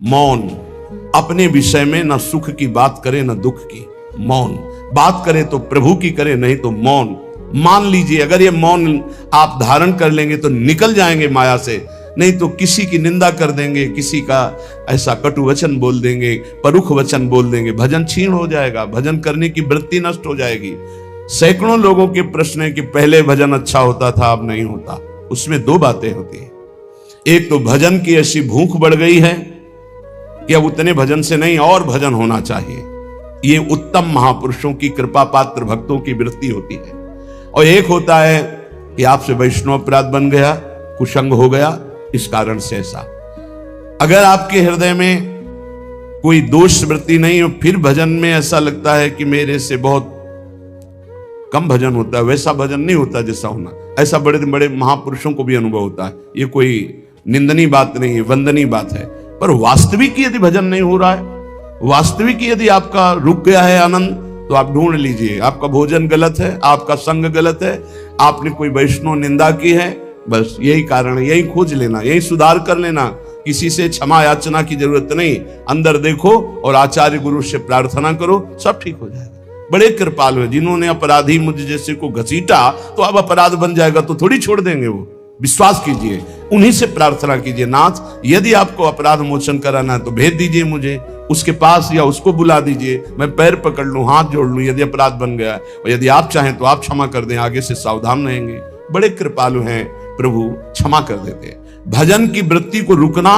मौन, अपने विषय में न सुख की बात करे न दुख की। मौन, बात करे तो प्रभु की करे, नहीं तो मौन। मान लीजिए अगर ये मौन आप धारण कर लेंगे तो निकल जाएंगे माया से, नहीं तो किसी की निंदा कर देंगे, किसी का ऐसा कटु वचन बोल देंगे, परुख वचन बोल देंगे, भजन छीण हो जाएगा, भजन करने की वृत्ति नष्ट हो जाएगी। सैकड़ों लोगों के प्रश्न है कि पहले भजन अच्छा होता था, अब नहीं होता। उसमें दो बातें होती है, एक तो भजन की ऐसी भूख बढ़ गई है कि अब उतने भजन से नहीं और भजन होना चाहिए। ये उत्तम महापुरुषों की कृपा पात्र भक्तों की वृत्ति होती है। और एक होता है कि आपसे वैष्णव अपराध बन गया, कुसंग हो गया, इस कारण से ऐसा। अगर आपके हृदय में कोई दोष वृत्ति नहीं हो, फिर भजन में ऐसा लगता है कि मेरे से बहुत कम भजन होता है, वैसा भजन नहीं होता जैसा होना। ऐसा बड़े बड़े महापुरुषों को भी अनुभव होता है। ये कोई निंदनीय बात नहीं है, वंदनीय बात है। पर वास्तविक यदि भजन नहीं हो रहा है, वास्तविक यदि आपका रुक गया है आनंद, तो आप ढूंढ लीजिए आपका भोजन गलत है, आपका संग गलत है, आपने कोई वैष्णव निंदा की है। बस यही कारण है, यही खोज लेना, यही सुधार कर लेना। किसी से क्षमा याचना की जरूरत नहीं, अंदर देखो और आचार्य गुरु से प्रार्थना करो, सब ठीक हो जाएगा। बड़े कृपालु है, जिन्होंने अपराधी मुझ जैसे को घसीटा तो अब अपराध बन जाएगा तो थोड़ी छोड़ देंगे वो। विश्वास कीजिए, उन्हीं से प्रार्थना कीजिए, नाथ यदि आपको अपराध मोचन कराना है तो भेज दीजिए मुझे उसके पास, या उसको बुला दीजिए, मैं पैर पकड़ लूं, हाथ जोड़ लूं यदि अपराध बन गया है। और यदि आप चाहें तो आप क्षमा कर दें, आगे से सावधान रहेंगे। बड़े कृपालु हैं प्रभु, क्षमा कर देते हैं। भजन की वृत्ति को रुकना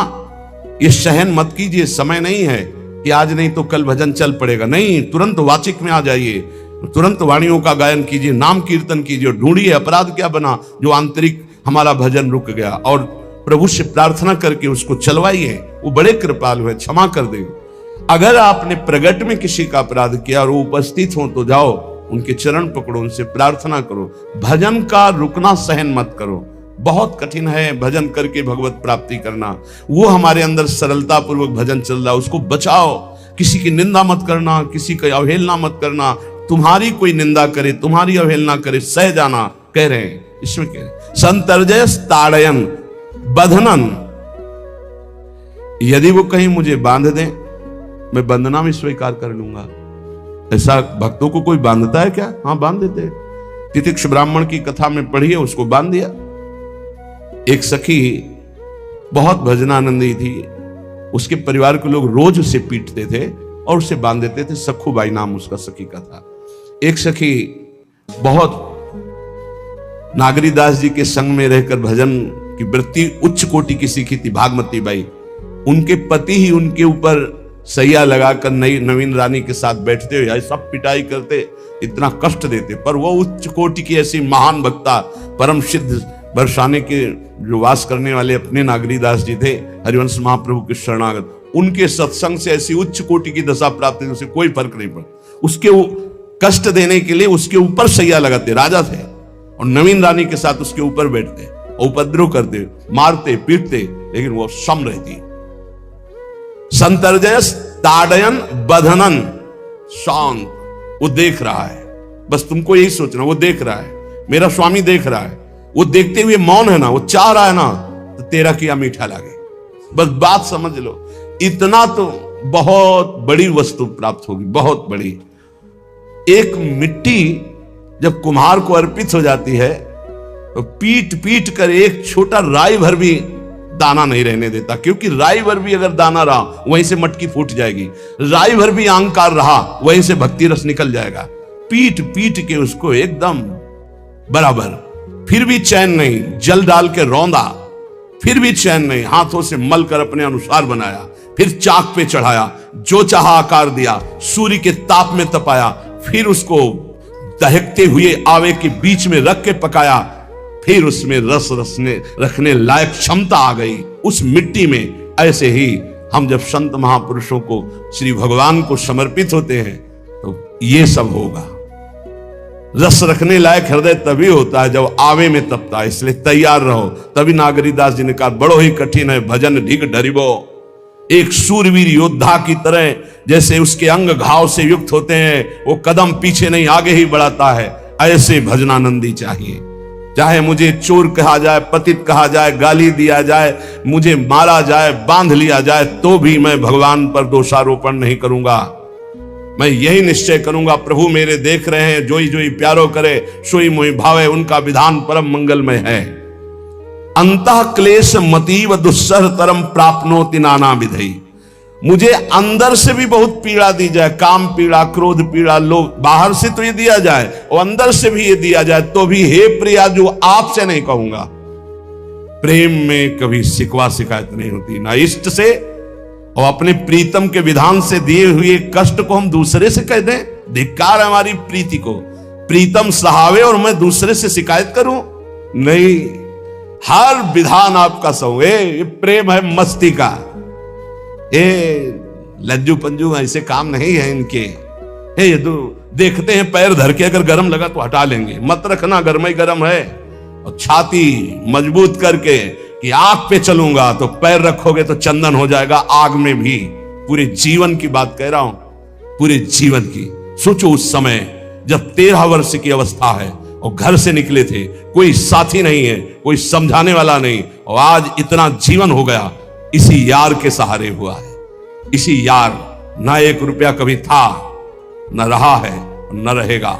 ये सहन मत कीजिए। समय नहीं है कि आज नहीं तो कल भजन चल पड़ेगा, नहीं, तुरंत वाचिक में आ जाइए, तुरंत वाणियों का गायन कीजिए, नाम कीर्तन कीजिए, ढूंढिए अपराध क्या बना जो आंतरिक हमारा भजन रुक गया, और प्रभु से प्रार्थना करके उसको चलवाइए। वो बड़े कृपालु है, क्षमा कर देंगे। अगर आपने प्रगट में किसी का अपराध किया और वो उपस्थित हो तो जाओ, उनके चरण पकड़ो, उनसे प्रार्थना करो। भजन का रुकना सहन मत करो। बहुत कठिन है भजन करके भगवत प्राप्ति करना। वो हमारे अंदर सरलता पूर्वक भजन चल रहा है, उसको बचाओ। किसी की निंदा मत करना, किसी की अवहेलना मत करना। तुम्हारी कोई निंदा करे, तुम्हारी अवहेलना करे, सह जाना, कह रहे हैं इसमें कह रहे संतर्जय ताड़यन बंधनन। यदि वो कहीं मुझे बांध दें, मैं बंधना भी स्वीकार कर लूंगा। ऐसा भक्तों को कोई बांधता है क्या? हाँ, बांध देते। तितिक्ष ब्राह्मण की कथा में पढ़िए, उसको बांध दिया। एक सखी बहुत भजनानंदी थी, उसके परिवार के लोग रोज उसे पीटते थे और उसे बांध देते थे। सखुबाई नाम उसका सखी का था। एक सखी बहुत नागरीदास जी के संग में रहकर भजन की वृत्ति उच्च कोटि की सीखी थी, भागमती बाई। उनके पति ही उनके ऊपर सैया लगाकर नवीन रानी के साथ बैठते हुए सब पिटाई करते, इतना कष्ट देते, पर वो उच्च कोटि की ऐसी महान भक्ता, परम सिद्ध बरसाने के जो वास करने वाले अपने नागरीदास जी थे, हरिवंश महाप्रभु के शरणागत, उनके सत्संग से ऐसी उच्च कोटि की दशा प्राप्त हुई, उसे कोई फर्क नहीं पड़ा। उसके कष्ट देने के लिए उसके ऊपर सैया लगाते, राजा थे, और नवीन रानी के साथ उसके ऊपर बैठते, उपद्रव करते, मारते पीटते, लेकिन वो सम रहती। संतर्जयस ताड़यन बंधनन, शांत। वो देख रहा है, बस तुमको यही सोचना, वो देख रहा है, मेरा स्वामी देख रहा है। वो देखते हुए मौन है ना, वो चाह रहा है ना, तो तेरा किया मीठा लागे। बस बात समझ लो, इतना तो बहुत बड़ी वस्तु प्राप्त होगी, बहुत बड़ी। एक मिट्टी जब कुम्हार को अर्पित हो जाती है तो पीट पीट कर एक छोटा राई भर भी दाना नहीं रहने देता, क्योंकि राई भर भी अगर दाना रहा वहीं से मटकी फूट जाएगी, राई भर भी अहंकार रहा वहीं से भक्ति रस निकल जाएगा। पीट पीट के उसको एकदम बराबर, फिर भी चैन नहीं, जल डाल के रौंदा, फिर भी चैन नहीं, हाथों से मल कर अपने अनुसार बनाया, फिर चाक पे चढ़ाया, जो चाहा आकार दिया, सूर्य के ताप में तपाया, फिर उसको दहकते हुए आवे के बीच में रख के पकाया, फिर उसमें रस रखने लायक क्षमता आ गई उस मिट्टी में। ऐसे ही हम जब संत महापुरुषों को, श्री भगवान को समर्पित होते हैं तो ये सब होगा। रस रखने लायक हृदय तभी होता है जब आवे में तपता है, इसलिए तैयार रहो। तभी नागरीदास जी ने कहा, बड़ो ही कठिन है भजन ढिग डरिबो। एक सूरवीर योद्धा की तरह जैसे उसके अंग घाव से युक्त होते हैं, वो कदम पीछे नहीं आगे ही बढ़ाता है, ऐसे भजनानंदी चाहिए। चाहे मुझे चोर कहा जाए, पतित कहा जाए, गाली दिया जाए, मुझे मारा जाए, बांध लिया जाए, तो भी मैं भगवान पर दोषारोपण नहीं करूंगा। मैं यही निश्चय करूंगा, प्रभु मेरे देख रहे हैं, जोई जोई प्यारो करे सोई मोहि भावे, उनका विधान परम मंगलमय है। अंतः क्लेश मतीव दुस्सह तरम प्राप्नोति नाना विधि। मुझे अंदर से भी बहुत पीड़ा दी जाए, काम पीड़ा, क्रोध पीड़ा, लोभ, बाहर से तो ये दिया जाए और अंदर से भी ये दिया जाए, तो भी हे प्रिया जो आपसे नहीं कहूंगा। प्रेम में कभी शिकवा शिकायत नहीं होती, ना इष्ट से और अपने प्रीतम के विधान से दिए हुए कष्ट को हम दूसरे से कह दें। धिक्कार है हमारी प्रीति को, प्रीतम सहावे और मैं दूसरे से शिकायत करूं? नहीं, हर विधान आपका सहो। ये प्रेम है मस्ती का, ये लज्जू पंजू ऐसे काम नहीं है इनके। ये तो देखते हैं पैर धर के, अगर गर्म लगा तो हटा लेंगे, मत रखना गर्म ही गर्म है। और छाती मजबूत करके कि आग पे चलूंगा, तो पैर रखोगे तो चंदन हो जाएगा आग में भी। पूरे जीवन की बात कह रहा हूं, पूरे जीवन की। सोचो उस समय जब 13 वर्ष की अवस्था है और घर से निकले थे, कोई साथी नहीं है, कोई समझाने वाला नहीं, और आज इतना जीवन हो गया इसी यार के सहारे हुआ है। इसी यार, ना 1 रुपया कभी था, न रहा है, न रहेगा।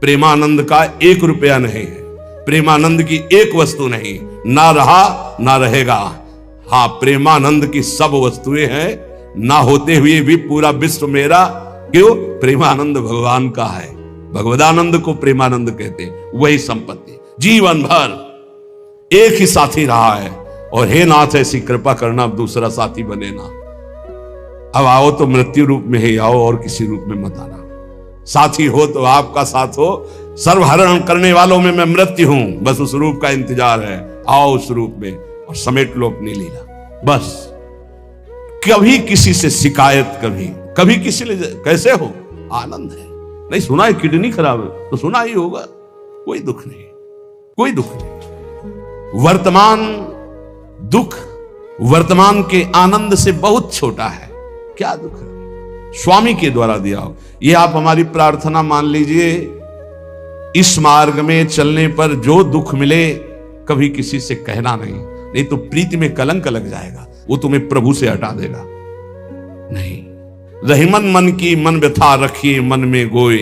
प्रेमानंद का 1 रुपया नहीं है, प्रेमानंद की 1 वस्तु नहीं, ना रहा ना रहेगा। हाँ, प्रेमानंद की सब वस्तुएं हैं, ना होते हुए भी पूरा विश्व मेरा। क्यों? प्रेमानंद भगवान का है, भगवदानंद को प्रेमानंद कहते हैं। वही संपत्ति जीवन भर एक ही साथी रहा है, और हे नाथ ऐसी कृपा करना अब दूसरा साथी बने ना। अब आओ तो मृत्यु रूप में ही आओ, और किसी रूप में मत आना। साथी हो तो आपका साथ हो, सर्वहरण करने वालों में मैं मृत्यु हूं, बस उस रूप का इंतजार है। आओ उस रूप में और समेट लो अपनी लीला। बस कभी किसी से शिकायत, कभी किसी ने कैसे हो, आनंद है। नहीं सुना है किडनी खराब है तो सुना ही होगा, कोई दुख नहीं, कोई दुख नहीं। वर्तमान दुख वर्तमान के आनंद से बहुत छोटा है। क्या दुख है? स्वामी के द्वारा दिया हो। ये आप हमारी प्रार्थना मान लीजिए, इस मार्ग में चलने पर जो दुख मिले कभी किसी से कहना नहीं तो प्रीति में कलंक लग जाएगा, वो तुम्हें प्रभु से हटा देगा। नहीं, रहीमन मन की मन व्यथा रखिए मन में गोए,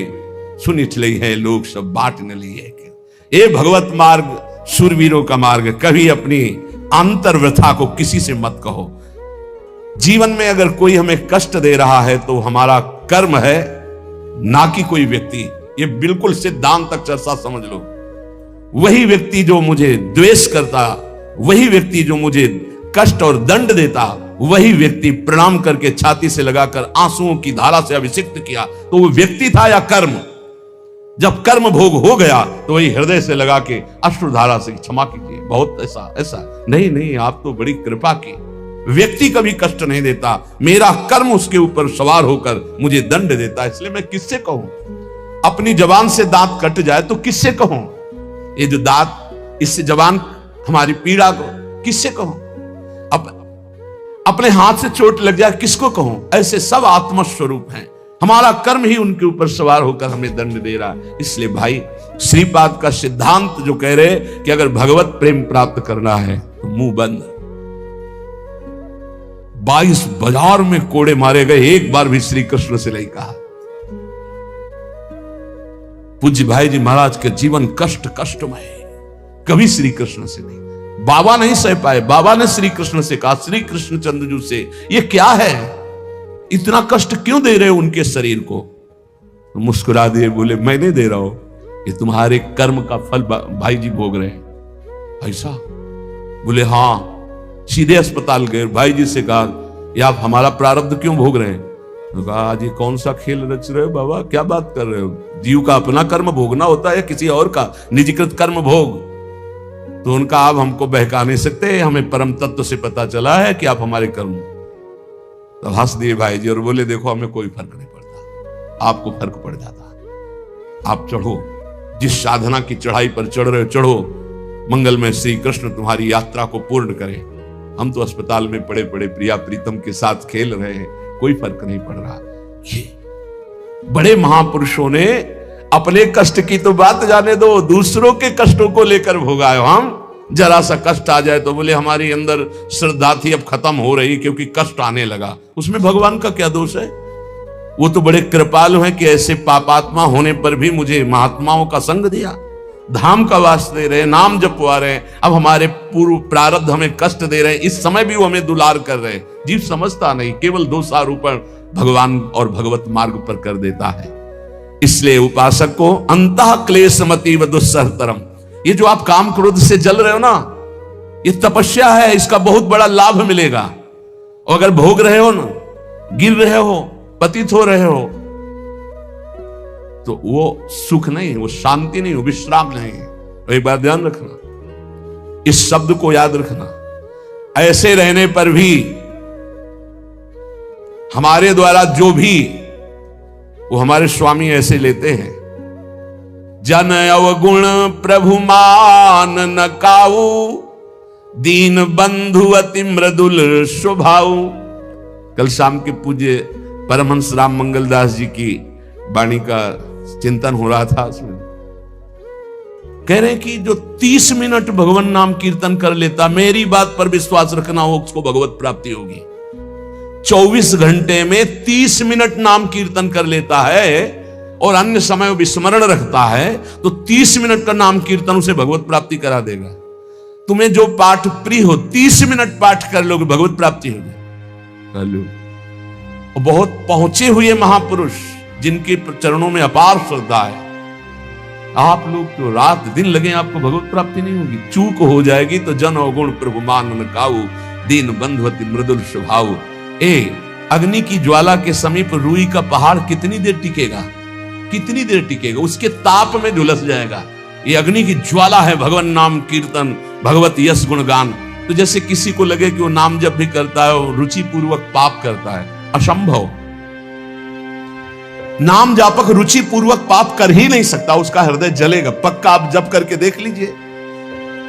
सुन चली है लोग सब बाट न लिए। ये भगवत मार्ग शूरवीरों का मार्ग। कभी अपनी अंतर व्यथा को किसी से मत कहो। जीवन में अगर कोई हमें कष्ट दे रहा है तो हमारा कर्म है, ना कि कोई व्यक्ति। ये बिल्कुल सिद्धांत तक चर्चा समझ लो। वही व्यक्ति जो मुझे द्वेष करता, वही व्यक्ति जो मुझे कष्ट और दंड देता, वही व्यक्ति प्रणाम करके छाती से लगाकर आंसुओं की धारा से अभिषिक्त किया, तो वो व्यक्ति था या कर्म? जब कर्म भोग हो गया तो वही हृदय से लगा के अश्रुधारा से क्षमा कीजिए, बहुत ऐसा नहीं, आप तो बड़ी कृपा की। व्यक्ति कभी कष्ट नहीं देता, मेरा कर्म उसके ऊपर सवार होकर मुझे दंड देता, इसलिए मैं किससे कहूं? अपनी जबान से दांत कट जाए तो किससे कहूं? ये जो दांत, इससे जबान हमारी पीड़ा को किससे कहूं? अपने हाथ से चोट लग जाए किसको कहूं? ऐसे सब आत्मस्वरूप हैं, हमारा कर्म ही उनके ऊपर सवार होकर हमें दंड दे रहा है। इसलिए भाई, श्रीपाद का सिद्धांत जो कह रहे कि अगर भगवत प्रेम प्राप्त करना है तो मुंह बंद। 22 बाजार में कोड़े मारे गए, एक बार भी श्री कृष्ण से नहीं कहा। पूज्य भाई जी महाराज के जीवन कष्टमय, कभी श्री कृष्ण से नहीं। बाबा नहीं सह पाए, बाबा ने श्री कृष्ण से कहा, श्री कृष्ण चंद्रजू से, ये क्या है, इतना कष्ट क्यों दे रहे हो उनके शरीर को? तो मुस्कुरा दिए, बोले मैं नहीं दे रहा हूं, ये तुम्हारे कर्म का फल भाई जी भोग रहे हैं। ऐसा? बोले हाँ। सीधे अस्पताल गए, भाई जी से कहा, ये आप हमारा प्रारब्ध क्यों भोग रहे हैं? तो कहा, आज ये कौन सा खेल रच रहे हो बाबा, क्या बात कर रहे हो? जीव का अपना कर्म भोगना होता है या किसी और का निजीकृत कर्म भोग? तो उनका आप हमको बहका नहीं सकते, हमें परम तत्व से पता चला है कि आप हमारे कर्म। तो हंस दिए भाई जी और बोले, देखो हमें कोई फर्क नहीं पड़ता, आपको फर्क पड़ जाता। आप चढ़ो, जिस साधना की चढ़ाई पर चढ़ रहे हो चढ़ो, मंगलमय श्री कृष्ण तुम्हारी यात्रा को पूर्ण करें। हम तो अस्पताल में पड़े पड़े प्रिया प्रीतम के साथ खेल रहे हैं, कोई फर्क नहीं पड़ रहा। ये बड़े महापुरुषों ने अपने कष्ट की तो बात जाने दो, दूसरों के कष्टों को लेकर भोगाए। हम जरा सा कष्ट आ जाए तो बोले हमारी अंदर श्रद्धा थी अब खत्म हो रही क्योंकि कष्ट आने लगा। उसमें भगवान का क्या दोष है? वो तो बड़े कृपालु हैं कि ऐसे पापात्मा होने पर भी मुझे महात्माओं का संग दिया, धाम का वास दे रहे, नाम जपवा रहे। अब हमारे पूर्व प्रारब्ध हमें कष्ट दे रहे हैं, इस समय भी वो हमें दुलार कर रहे हैं। जीव समझता नहीं, केवल दोषारोपण भगवान और भगवत मार्ग पर कर देता है। इसलिए उपासक को अंतः क्लेशमतीव दुस्सहतरम, ये जो आप काम क्रोध से जल रहे हो ना, ये तपस्या है, इसका बहुत बड़ा लाभ मिलेगा। और अगर भोग रहे हो ना, गिर रहे हो, पतित हो रहे हो, तो वो सुख नहीं, वो शांति नहीं, वो विश्राम नहीं है। तो एक बात ध्यान रखना, इस शब्द को याद रखना। ऐसे रहने पर भी हमारे द्वारा जो भी वो हमारे स्वामी ऐसे लेते हैं, जन अवगुण प्रभु मान न काऊ, दीन बंधु अति मृदुल स्वभाव। कल शाम के पूज्य परमहंस राम मंगलदास जी की वाणी का चिंतन हो रहा था, उसमें कह रहे हैं कि जो 30 मिनट भगवान नाम कीर्तन कर लेता, मेरी बात पर विश्वास रखना हो, उसको भगवत प्राप्ति होगी। 24 घंटे में 30 मिनट नाम कीर्तन कर लेता है और अन्य समय विस्मरण रखता है, तो 30 मिनट का नाम कीर्तन उसे भगवत प्राप्ति करा देगा। तुम्हें जो पाठ प्रिय हो, 30 मिनट पाठ कर लोगे, भगवत प्राप्ति होगी। बहुत पहुंचे हुए महापुरुष जिनके चरणों में अपार श्रद्धा है, आप लोग तो रात दिन लगे, आपको भगवत प्राप्ति नहीं होगी। चूक हो जाएगी तो जन अवगुण प्रभु मान न काऊ, दीन बंधु अति मृदुल स्वभाव। अग्नि की ज्वाला के समीप रुई का पहाड़ कितनी देर टिकेगा? कितनी देर टिकेगा? उसके ताप में झुलस जाएगा। ये अग्नि की ज्वाला है भगवान नाम कीर्तन, भगवत यश गुणगान। तो जैसे किसी को लगे कि वो नाम जब भी करता है वो रुचि पूर्वक पाप करता है, असंभव। नाम जापक रुचि पूर्वक पाप कर ही नहीं सकता, उसका हृदय जलेगा। पक्का आप जप करके देख लीजिए,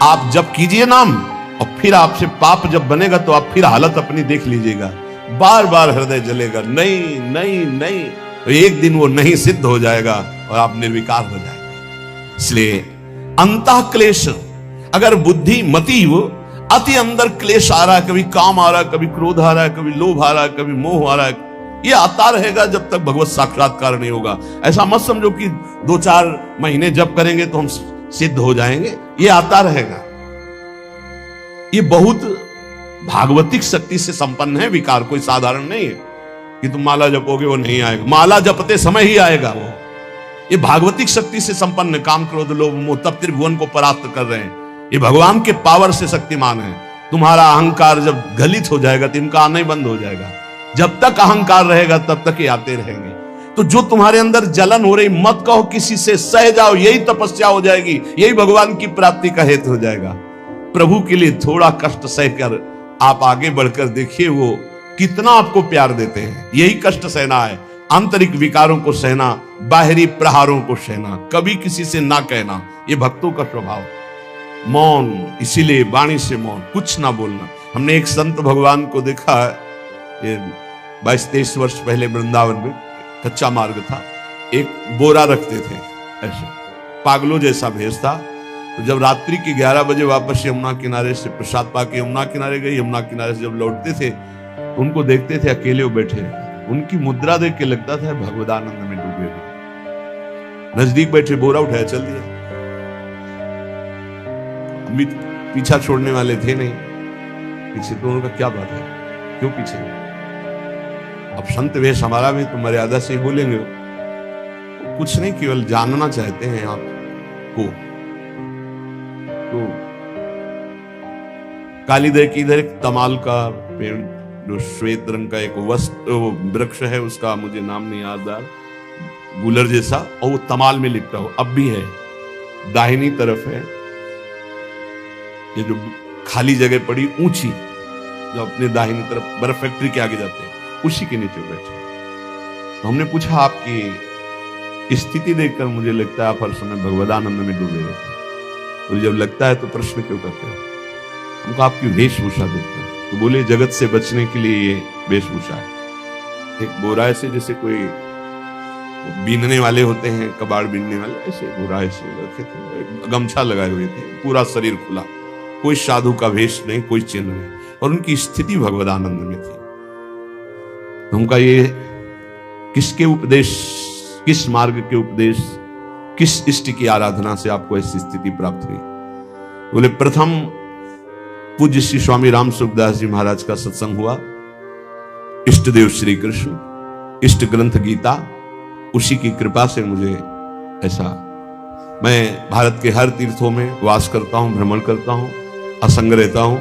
आप जप कीजिए नाम और फिर आपसे पाप जब बनेगा तो आप फिर हालत अपनी देख लीजिएगा, बार बार हृदय जलेगा, नहीं नहीं नहीं। तो एक दिन वो नहीं सिद्ध हो जाएगा और आप निर्विकार हो जाएंगे। इसलिए अंतः क्लेश, अगर बुद्धि मतीव अति अंदर क्लेश आ रहा है, कभी काम आ रहा है, कभी क्रोध आ रहा है, कभी लोभ आ रहा है, कभी मोह आ रहा है, ये आता रहेगा जब तक भगवत साक्षात्कार नहीं होगा। ऐसा मत समझो कि 2-4 महीने जप करेंगे तो हम सिद्ध हो जाएंगे, ये आता रहेगा। ये बहुत भागवतिक शक्ति से संपन्न है विकार, कोई साधारण नहीं है कि तुम माला जपोगे वो नहीं आएगा। माला जपते समय ही आएगा वो। ये भागवतिक शक्ति से संपन्न, काम क्रोध लोभ मोह तब त्रिभुवन को परास्त कर रहे हैं। ये भगवान के पावर से शक्तिमान है। तुम्हारा अहंकार जब गलित हो जाएगा तो इनका आना ही बंद हो जाएगा। जब तक अहंकार रहेगा तब तक ये आते रहेंगे। तो जो तुम्हारे अंदर जलन हो रही, मत कहो किसी से, सह जाओ, यही तपस्या हो जाएगी, यही भगवान की प्राप्ति का हेतु हो जाएगा। प्रभु के लिए थोड़ा कष्ट सहकर आप आगे बढ़कर देखिए वो कितना आपको प्यार देते हैं। यही कष्ट सहना है, आंतरिक विकारों को सहना, बाहरी प्रहारों को सहना, कभी किसी से ना कहना, ये भक्तों का स्वभाव। मौन, इसीलिए वाणी से मौन, कुछ ना बोलना। हमने एक संत भगवान को देखा, ये 22-23 वर्ष पहले वृंदावन में कच्चा मार्ग था, एक बोरा रखते थे, ऐसे पागलों जैसा भेष था। तो जब रात्रि के 11 बजे वापस यमुना किनारे से प्रसाद पाके यमुना किनारे गए, यमुना किनारे से जब लौटते थे उनको देखते थे अकेले वो बैठे, उनकी मुद्रा देख के लगता था भगवदानंद में डूबे हुए। नजदीक बैठे, बोरा उठाया, चल दिया। पीछा छोड़ने वाले थे नहीं, पीछे तो उनका क्या बात है, क्यों पीछे? अब संत वेश हमारा भी तो मर्यादा से ही बोलेंगे, कुछ नहीं, केवल जानना चाहते हैं आपको। तो कालीदर की इधर एक तमाल का पेड़, जो श्वेत रंग का एक वृक्ष है, उसका मुझे नाम नहीं याद आ, गुलर जैसा, और वो तमाल में लिपटा हो, अब भी है। दाहिनी तरफ है ये जो खाली जगह पड़ी ऊंची, जो अपने दाहिनी तरफ बर्फ फैक्ट्री के आगे जाते हैं, उसी के नीचे बैठे। तो हमने पूछा, आपकी स्थिति देखकर मुझे लगता है आप हर समय भगवदानंद में डूबे रहते हैं, तो जब लगता है तो प्रश्न क्यों करते हो? हमको आपकी वेशभूषा देखते हैं। तो बोले, जगत से बचने के लिए ये वेशभूषा है। एक बोरा ऐसे जैसे कोई बीनने वाले होते हैं, कबाड़ बीनने वाले, ऐसे बुरा ऐसे रखे थे, गमछा लगाए हुए थे, पूरा शरीर खुला, कोई साधु का वेश नहीं, कोई चिन्ह नहीं, और उनकी स्थिति भगवदानंद में थी। उनका ये किसके उपदेश, किस मार्ग के उपदेश, किस इष्ट की आराधना से आपको ऐसी स्थिति प्राप्त हुई? बोले प्रथम पूज्य श्री स्वामी राम सुखदास जी महाराज का सत्संग हुआ, इष्ट देव श्री कृष्ण, इष्ट ग्रंथ गीता, उसी की कृपा से मुझे ऐसा, मैं भारत के हर तीर्थों में वास करता हूं, भ्रमण करता हूं, असंग रहता हूं,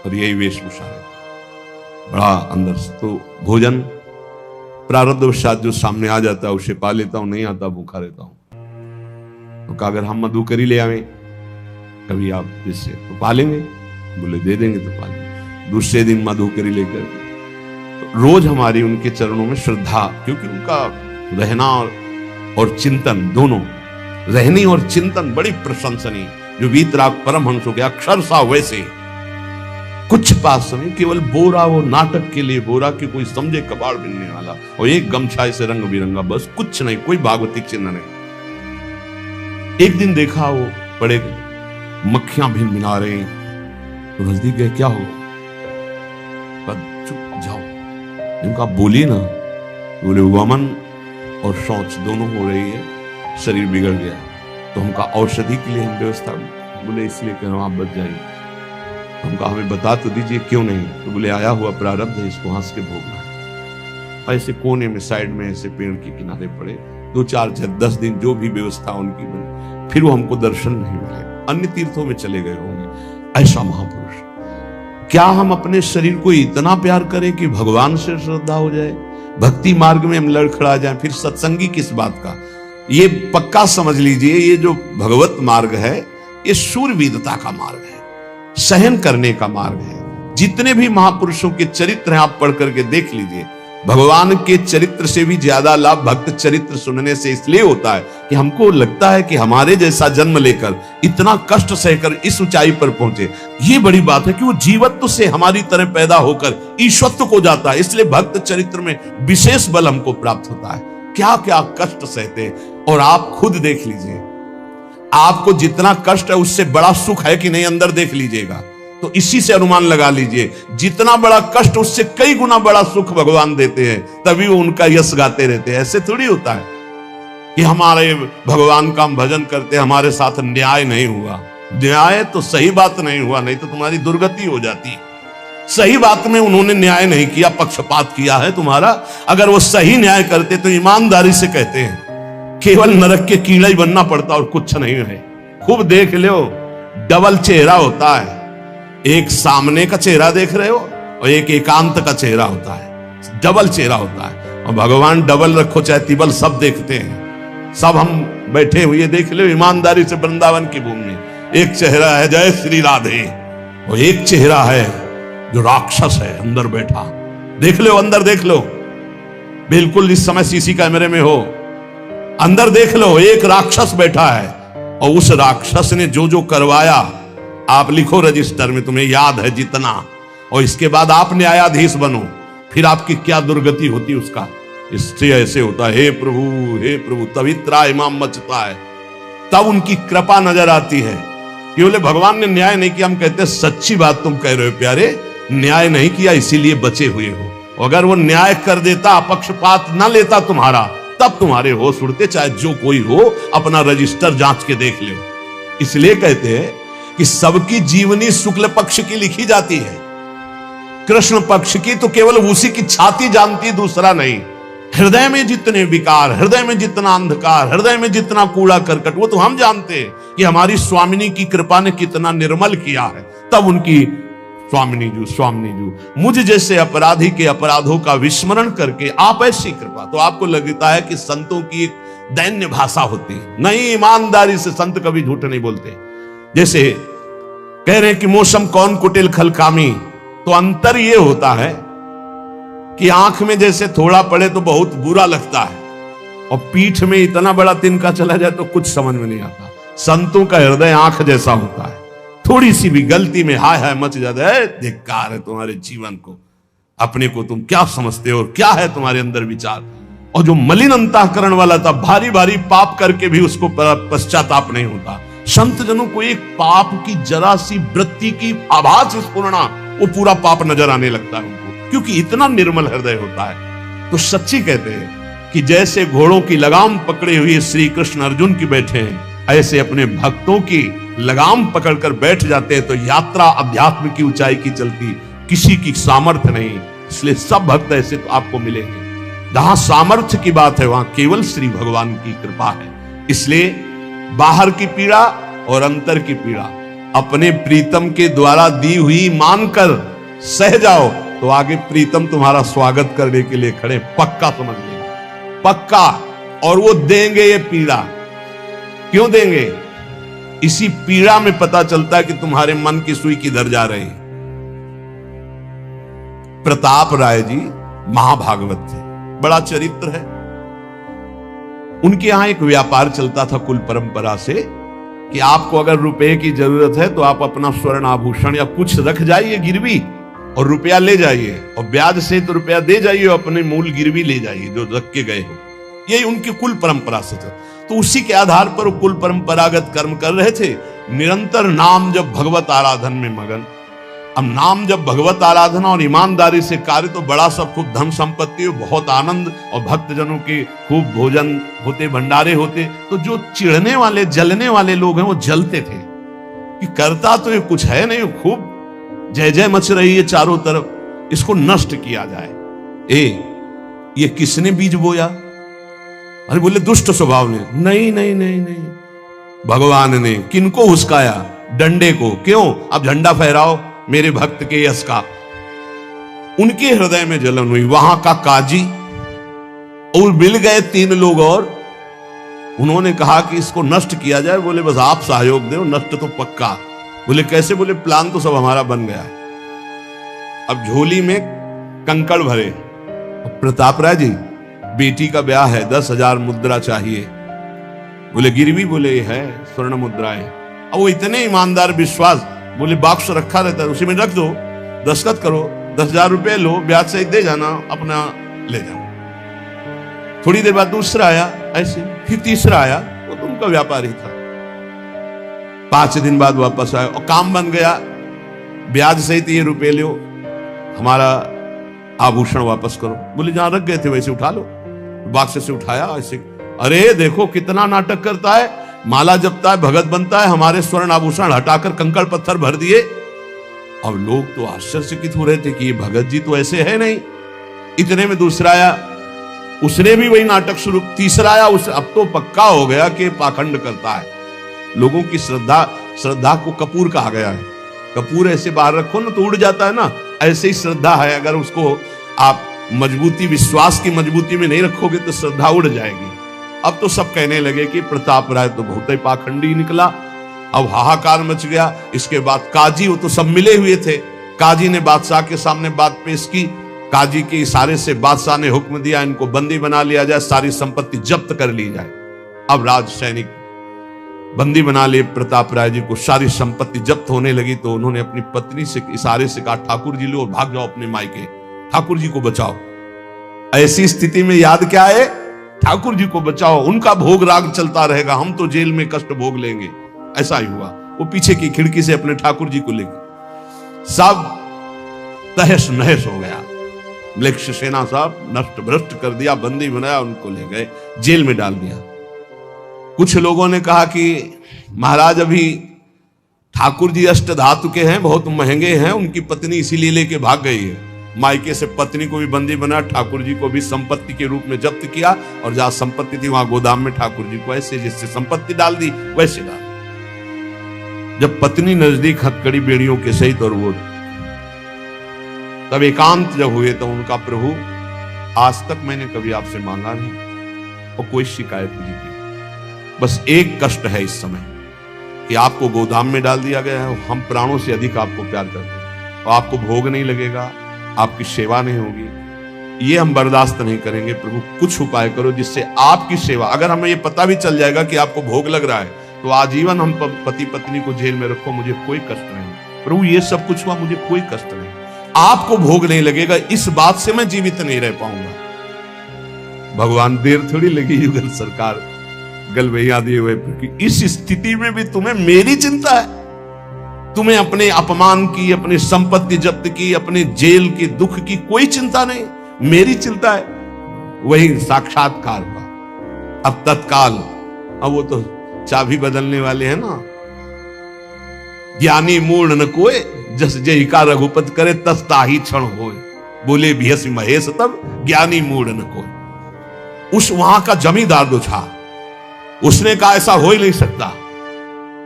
और यही वेशभूषा है बड़ा अंदर से। तो भोजन प्रारब्धवशात जो सामने आ जाता है उसे पा लेता हूं, नहीं आता भूखा रहता हूं। तो अगर हम मधुकरी ले आवे कभी आप जिससे तो पा लेंगे, बोले दे देंगे तो पा लेंगे। दूसरे दिन मधुकरी लेकर, तो रोज हमारी उनके चरणों में श्रद्धा, क्योंकि उनका रहना और चिंतन दोनों, रहनी और चिंतन बड़ी प्रशंसनीय, जो वीतराग परमहंस हो गया अक्षर सा वैसे कुछ पास में केवल बोरा, वो नाटक के लिए बोरा कि कोई समझे कबाड़ बिनने वाला, और एक गमछा से रंग बिरंगा, बस कुछ नहीं, कोई भागवतिक चिन्ह नहीं। एक दिन देखा वो बड़े मक्खियां भिनभिना रहे, तो नजदीक गए, क्या हो? चुप जाओ, इनका बोली ना, बोले वमन और शौच दोनों हो रही है, शरीर बिगड़ गया, तो हमका औषधि के लिए हम व्यवस्था, बोले इसलिए कह रहा हूं आप बच जाइए। हमका हमें बता तो दीजिए क्यों नहीं? तो बोले आया हुआ प्रारब्ध है, इसको हंस के भोगना है। ऐसे कोने में साइड में ऐसे पेड़ के किनारे पड़े, 2-4-10 दिन जो भी व्यवस्था उनकी बनी, फिर वो हमको दर्शन नहीं मिले, अन्य तीर्थों में चले गए होंगे। ऐसा महापुरुष, क्या हम अपने शरीर को इतना प्यार करें कि भगवान से श्रद्धा हो जाए, भक्ति मार्ग में हम लड़खड़ा जाए, फिर सत्संगी किस बात का? ये पक्का समझ लीजिए, ये जो भगवत मार्ग है ये शूरवीरता का मार्ग है, सहन करने का मार्ग है। जितने भी महापुरुषों के चरित्र हैं आप पढ़ करके देख लीजिए, भगवान के चरित्र से भी ज्यादा लाभ भक्त चरित्र सुनने से इसलिए होता है कि हमको लगता है कि हमारे जैसा जन्म लेकर इतना कष्ट सहकर इस ऊंचाई पर पहुंचे, ये बड़ी बात है कि वो जीवत्व से हमारी तरह पैदा होकर ईश्वत्व को जाता है। इसलिए भक्त चरित्र में विशेष बल हमको प्राप्त होता है। क्या क्या कष्ट सहते, और आप खुद देख लीजिए, आपको जितना कष्ट है उससे बड़ा सुख है कि नहीं, अंदर देख लीजिएगा तो इसी से अनुमान लगा लीजिए, जितना बड़ा कष्ट उससे कई गुना बड़ा सुख भगवान देते हैं, तभी वो उनका यश गाते रहते हैं। ऐसे थोड़ी होता है कि हमारे भगवान का हम भजन करते, हमारे साथ न्याय नहीं हुआ। न्याय तो सही बात नहीं हुआ, नहीं तो तुम्हारी दुर्गति हो जाती। सही बात में उन्होंने न्याय नहीं किया, पक्षपात किया है तुम्हारा। अगर वो सही न्याय करते तो ईमानदारी से कहते हैं, केवल नरक के कीड़ा ही बनना पड़ता और कुछ नहीं है। खूब देख लो, डबल चेहरा होता है, एक सामने का चेहरा देख रहे हो और एक एकांत का चेहरा होता है, डबल चेहरा होता है। और भगवान डबल रखो चाहे तिबल, सब देखते हैं। सब हम बैठे हुए देख लो ईमानदारी से वृंदावन की भूमि में, एक चेहरा है जय श्री राधे, और एक चेहरा है जो राक्षस है अंदर बैठा। देख लो, अंदर देख लो, बिल्कुल इस समय सीसी कैमरे में हो, अंदर देख लो, एक राक्षस बैठा है, और उस राक्षस ने जो जो करवाया आप लिखो रजिस्टर में, तुम्हें याद है जितना, और इसके बाद आप न्यायाधीश बनो, फिर आपकी क्या दुर्गति होती उसका। इससे ऐसे होता है, हे प्रभु तभी त्राहिमाम मचता है, तब उनकी कृपा नजर आती है कि बोले भगवान ने न्याय नहीं किया। हम कहते हैं सच्ची बात तुम कह रहे हो प्यारे, न्याय नहीं किया इसीलिए बचे हुए हो। अगर वो न्याय कर देता, पक्षपात न लेता तुम्हारा, तब तुम्हारे होश उड़ते, चाहे जो कोई हो, अपना रजिस्टर जांच के देख ले। इसलिए कहते हैं कि सबकी जीवनी शुक्ल पक्ष की लिखी जाती है, कृष्ण पक्ष की तो केवल उसी की छाती जानती, दूसरा नहीं। हृदय में जितने विकार, हृदय में जितना अंधकार, हृदय में जितना कूड़ा करकट, वो तो हम जानते हैं कि हमारी स्वामिनी की कृपा ने कितना निर्मल किया है। तब उनकी स्वामिनी जू मुझ जैसे अपराधी के अपराधों का विस्मरण करके आप ऐसी कृपा, तो आपको लगता है कि संतों की एक दैन्य भाषा होती है। नहीं, ईमानदारी से संत कभी झूठ नहीं बोलते। जैसे कह रहे हैं कि मौसम कौन कुटिल खलकामी, तो अंतर ये होता है कि आंख में जैसे थोड़ा पड़े तो बहुत बुरा लगता है, और पीठ में इतना बड़ा तिनका चला जाए तो कुछ समझ में नहीं आता। संतों का हृदय आंख जैसा होता है, थोड़ी सी भी गलती में हाय हाय मच जाता है, धिक्कार है तुम्हारे जीवन को, अपने को तुम क्या समझते हो और क्या है तुम्हारे अंदर विचार। और जो मलिन अंतःकरण वाला था, भारी भारी पाप करके भी उसको पश्चाताप नहीं होता। संत जनों को एक पाप की जरा सी वृत्ति की आभास स्फुरना, वो पूरा पाप नजर आने लगता है उनको, क्योंकि इतना निर्मल हृदय होता है। तो सच्ची कहते हैं कि जैसे घोड़ों की लगाम पकड़े हुए श्री कृष्ण अर्जुन की बैठे हैं, ऐसे अपने भक्तों की लगाम पकड़कर बैठ जाते हैं, तो यात्रा अध्यात्म की ऊंचाई की चलती, किसी की सामर्थ्य नहीं। इसलिए सब भक्त ऐसे तो आपको मिलेंगे। जहां सामर्थ्य की बात है वहां केवल श्री भगवान की कृपा है। इसलिए बाहर की पीड़ा और अंतर की पीड़ा अपने प्रीतम के द्वारा दी हुई मानकर सह जाओ, तो आगे प्रीतम तुम्हारा स्वागत करने के लिए खड़े, पक्का समझ लेंगे, पक्का। और वो देंगे ये पीड़ा। क्यों देंगे? इसी पीड़ा में पता चलता है कि तुम्हारे मन की सुई किधर जा रही। प्रताप राय जी महाभागवत थे, बड़ा चरित्र है। उनके यहां एक व्यापार चलता था कुल परंपरा से कि आपको अगर रुपए की जरूरत है तो आप अपना स्वर्ण आभूषण या कुछ रख जाइए गिरवी और रुपया ले जाइए, और ब्याज से तो रुपया दे जाइए, अपने मूल गिरवी ले जाइए जो रख के गए हो। यही उनकी कुल परंपरा से था। तो उसी के आधार पर वो कुल परंपरागत कर्म कर रहे थे, निरंतर नाम जब भगवत आराधन में मगन। अब नाम जब भगवत आराधना और ईमानदारी से कार्य, तो बड़ा सब खूब धन संपत्ति, बहुत आनंद, और भक्तजनों के खूब भोजन होते, भंडारे होते। तो जो चिढ़ने वाले जलने वाले लोग हैं वो जलते थे कि करता तो ये कुछ है नहीं, खूब जय जय मच रही है चारों तरफ, इसको नष्ट किया जाए। ये किसने बीज बोया? अरे बोले दुष्ट स्वभाव ने। नहीं नहीं नहीं नहीं, भगवान ने। किनको हुस्काया? डंडे को। क्यों? अब झंडा फहराओ मेरे भक्त के यश का। उनके हृदय में जलन हुई। वहां का काजी और मिल गए 3 लोग और उन्होंने कहा कि इसको नष्ट किया जाए। बोले बस आप सहयोग दो, नष्ट तो पक्का। बोले कैसे? बोले प्लान तो सब हमारा बन गया है। अब झोली में कंकड़ भरे। प्रताप राय जी बेटी का ब्याह है, 10,000 मुद्रा चाहिए। बोले गिरवी? बोले है स्वर्ण मुद्राएं। अब वो इतने ईमानदार, विश्वास, बोले बॉक्स रखा रहता है उसी में रख दो, दस्तखत करो, 10,000 रुपए लो, ब्याज से दे जाना, अपना ले जाना। थोड़ी देर बाद दूसरा आया ऐसे, फिर तीसरा आया, वो तो उनका व्यापार ही था। 5 दिन बाद वापस आया और काम बन गया, ब्याज सहित ये रुपए लो, हमारा आभूषण वापस करो। बोले जहां रख गए थे वैसे उठा लो। बॉक्स से उठाया ऐसे। अरे देखो कितना नाटक करता है, माला जपता है, भगत बनता है, हमारे स्वर्ण आभूषण हटाकर कंकड़ पत्थर भर दिए। अब लोग तो आश्चर्यचकित हो रहे थे कि ये भगत जी तो ऐसे है नहीं। इतने में दूसरा आया, उसने भी वही नाटक शुरू। तीसरा आया, उस अब तो पक्का हो गया कि पाखंड करता है। लोगों की श्रद्धा को कपूर कहा गया है। कपूर ऐसे बाहर रखो ना तो उड़ जाता है ना, ऐसे ही श्रद्धा है। अगर उसको आप मजबूती, विश्वास की मजबूती में नहीं रखोगे तो श्रद्धा उड़ जाएगी। अब तो सब कहने लगे कि प्रताप राय तो बहुत ही पाखंडी निकला। अब हाहाकार मच गया। इसके बाद काजी, वो तो सब मिले हुए थे, काजी ने बादशाह के सामने बात पेश की। काजी के इशारे से बादशाह ने हुक्म दिया इनको बंदी बना लिया जाए, सारी संपत्ति जब्त कर ली जाए। अब राज सैनिक बंदी बना लिए प्रताप राय जी को। सारी संपत्ति जब्त होने लगी तो उन्होंने अपनी पत्नी से इशारे से कहा ठाकुर जी लो और भाग जाओ अपने मायके, ठाकुर जी को बचाओ। ऐसी स्थिति में याद क्या है? ठाकुर जी को बचाओ, उनका भोग राग चलता रहेगा, हम तो जेल में कष्ट भोग लेंगे। ऐसा ही हुआ। वो पीछे की खिड़की से अपने ठाकुर जी को लेकर सब तहस नहस हो गया। मलेच्छ सेना साहब नष्ट भ्रष्ट कर दिया, बंदी बनाया, उनको ले गए, जेल में डाल दिया। कुछ लोगों ने कहा कि महाराज अभी ठाकुर जी अष्ट धातु के हैं, बहुत महंगे हैं, उनकी पत्नी इसीलिए लेके भाग गई है। मायके से पत्नी को भी बंदी बना, ठाकुर जी को भी संपत्ति के रूप में जब्त किया, और जहां संपत्ति थी वहां गोदाम में ठाकुर जी को ऐसे जिससे संपत्ति डाल दी वैसे डाल। जब पत्नी नजदीक हथकड़ी बेड़ियों के सहित और वो तब एकांत जब हुए तो उनका प्रभु आज तक मैंने कभी आपसे मांगा नहीं और कोई शिकायत नहीं की, बस एक कष्ट है इस समय कि आपको गोदाम में डाल दिया गया है। हम प्राणों से अधिक आपको प्यार करते हैं और आपको भोग नहीं लगेगा, आपकी सेवा नहीं होगी, ये हम बर्दाश्त नहीं करेंगे। प्रभु कुछ उपाय करो जिससे आपकी सेवा, अगर हमें ये पता भी चल जाएगा कि आपको भोग लग रहा है तो आजीवन हम पति पत्नी को जेल में रखो, मुझे कोई कष्ट नहीं। प्रभु ये सब कुछ हुआ, मुझे कोई कष्ट नहीं, आपको भोग नहीं लगेगा, इस बात से मैं जीवित नहीं रह पाऊंगा। भगवान देर थोड़ी लगी युगल सरकार गलबैया दिए हुए, इस स्थिति में भी तुम्हें मेरी चिंता है। तुम्हें अपने अपमान की, अपनी संपत्ति जब्त की, अपने जेल की, दुख की कोई चिंता नहीं, मेरी चिंता है। वही साक्षात्कार हुआ। अब तत्काल, अब वो तो चाबी बदलने वाले हैं ना। ज्ञानी मूढ़ न कोय, जस जय का रघुपत करे तस ताही क्षण होए। बोले भियस महेश तब, ज्ञानी मूढ़ न कोय। उस वहां का जमींदार जो था, उसने कहा ऐसा हो ही नहीं सकता,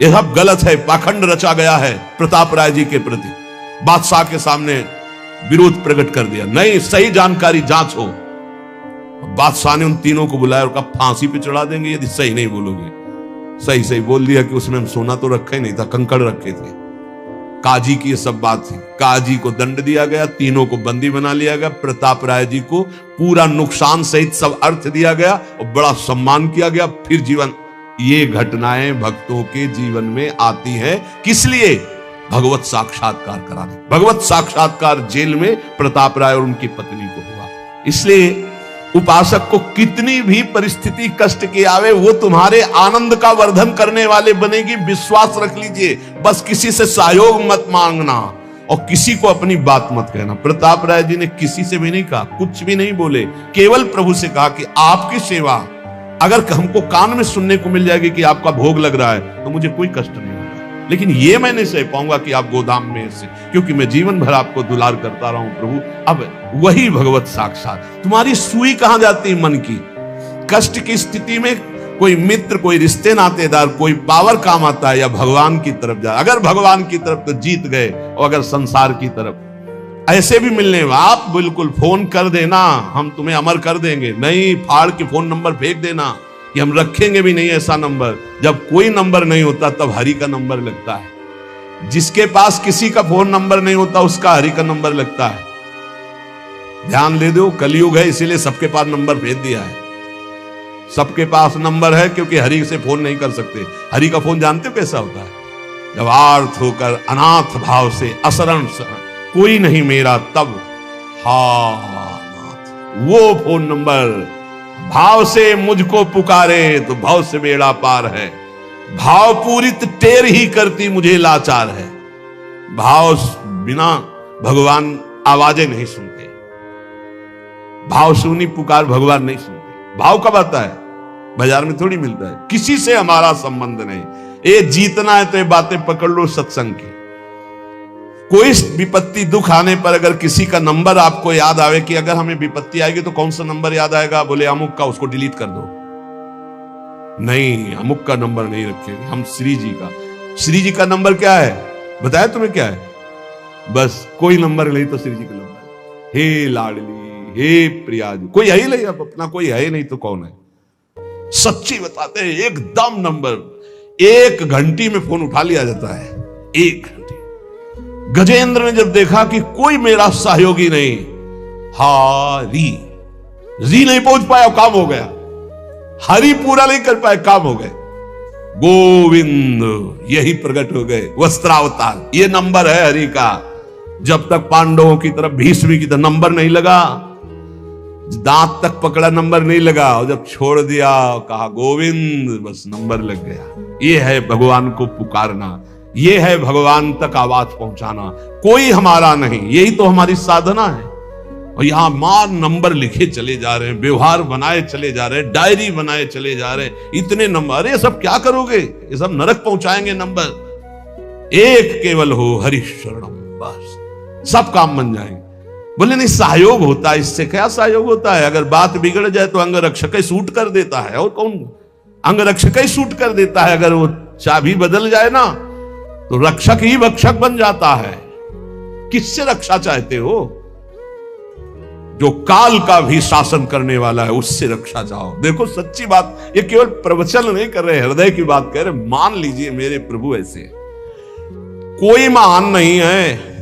यह सब गलत है, पाखंड रचा गया है प्रताप राय जी के प्रति। बादशाह के सामने विरोध प्रकट कर दिया, नहीं सही जानकारी जांच हो। बादशाह ने उन तीनों को बुलाया और कहा फांसी पे चढ़ा देंगे यदि सही नहीं बोलोगे। सही सही बोल दिया कि उसमें हम सोना तो रखा ही नहीं था, कंकड़ रखे थे। काजी की ये सब बात थी। काजी को दंड दिया गया, तीनों को बंदी बना लिया गया। प्रताप राय जी को पूरा नुकसान सहित सब अर्थ दिया गया और बड़ा सम्मान किया गया। फिर जीवन, ये घटनाएं भक्तों के जीवन में आती हैं, किस लिए? भगवत साक्षात्कार कराने। भगवत साक्षात्कार जेल में प्रताप राय और उनकी पत्नी को हुआ। इसलिए उपासक को कितनी भी परिस्थिति कष्ट की आवे, वो तुम्हारे आनंद का वर्धन करने वाले बनेगी, विश्वास रख लीजिए। बस किसी से सहयोग मत मांगना और किसी को अपनी बात मत कहना। प्रताप राय जी ने किसी से भी नहीं कहा, कुछ भी नहीं बोले, केवल प्रभु से कहा कि आपकी सेवा अगर हमको कान में सुनने को मिल जाएगी कि आपका भोग लग रहा है तो मुझे कोई कष्ट नहीं होगा, लेकिन ये मैं नहीं सह पाऊंगा कि आप गोदाम में से, क्योंकि मैं जीवन भर आपको दुलार करता रहा हूं प्रभु। अब वही भगवत साक्षात। तुम्हारी सुई कहां जाती है? मन की। कष्ट की स्थिति में कोई मित्र, कोई रिश्ते नातेदार, कोई पावर काम आता है या भगवान की तरफ जाए? अगर भगवान की तरफ तो जीत गए, और अगर संसार की तरफ ऐसे भी मिलने, आप बिल्कुल फोन कर देना, हम तुम्हें अमर कर देंगे। नहीं, फाड़ के फोन नंबर फेंक देना कि हम रखेंगे भी नहीं ऐसा नंबर। जब कोई नंबर नहीं होता तब हरि का नंबर लगता है। जिसके पास किसी का फोन नंबर नहीं होता उसका हरि का नंबर लगता है। ध्यान दे दो, कलयुग है इसीलिए सबके पास नंबर भेज दिया है। सबके पास नंबर है क्योंकि हरि से फोन नहीं कर सकते। हरि का फोन जानते हो कैसा होता है? जब आर्थ होकर अनाथ भाव से असरण कोई नहीं मेरा, तब हा नाथ, वो फोन नंबर। भाव से मुझको पुकारे तो भाव से बेड़ा पार है। भाव पूरित टेर ही करती मुझे लाचार है। भाव बिना भगवान आवाजें नहीं सुनते। भाव सुनी पुकार भगवान नहीं सुनते। भाव कब आता है? बाजार में थोड़ी मिलता है। किसी से हमारा संबंध नहीं। ये जीतना है तो ये बातें पकड़ लो सत्संग की। कोई विपत्ति दुख आने पर अगर किसी का नंबर आपको याद आवे कि अगर हमें विपत्ति आएगी तो कौन सा नंबर याद आएगा? बोले अमुक का, उसको डिलीट कर दो। नहीं, अमुक का नंबर नहीं रखेंगे हम, श्री जी का। श्री जी का नंबर क्या है बताया तुम्हें? क्या है? बस कोई नंबर नहीं तो श्री जी का नंबर। हे लाडली, हे प्रिया जी, कोई है ही नहीं। अब अपना कोई है ही नहीं तो कौन है? सच्ची बताते हैं, एकदम नंबर। 1 घंटी में फोन उठा लिया जाता है। 1 घंटी। गजेंद्र ने जब देखा कि कोई मेरा सहयोगी नहीं, हरि जी नहीं पहुंच पाया, काम हो गया। हरि पूरा नहीं कर पाए, काम हो गए। गोविंद यही प्रकट हो गए, वस्त्रावतार। ये नंबर है हरि का। जब तक पांडवों की तरफ, भीष्म की तरफ नंबर नहीं लगा, दांत तक पकड़ा, नंबर नहीं लगा, और जब छोड़ दिया कहा गोविंद, बस नंबर लग गया। ये है भगवान को पुकारना, ये है भगवान तक आवाज पहुंचाना। कोई हमारा नहीं, यही तो हमारी साधना है। और यहां मां नंबर लिखे चले जा रहे हैं, व्यवहार बनाए चले जा रहे हैं, डायरी बनाए चले जा रहे हैं। इतने नंबर, अरे सब क्या करोगे? ये सब नरक पहुंचाएंगे नंबर। एक केवल हो हरि शरणम, बस सब काम बन जाएंगे। बोले नहीं, सहयोग होता है। इससे क्या सहयोग होता है? अगर बात बिगड़ जाए तो अंग रक्षक ही सूट कर देता है। और कौन? अंग रक्षक ही सूट कर देता है। अगर वो चाबी बदल जाए ना तो रक्षक ही भक्षक बन जाता है। किससे रक्षा चाहते हो? जो काल का भी शासन करने वाला है उससे रक्षा चाहो। देखो सच्ची बात, ये केवल प्रवचन नहीं कर रहे, हृदय की बात कह रहे। मान लीजिए मेरे प्रभु ऐसे है। कोई महान नहीं है,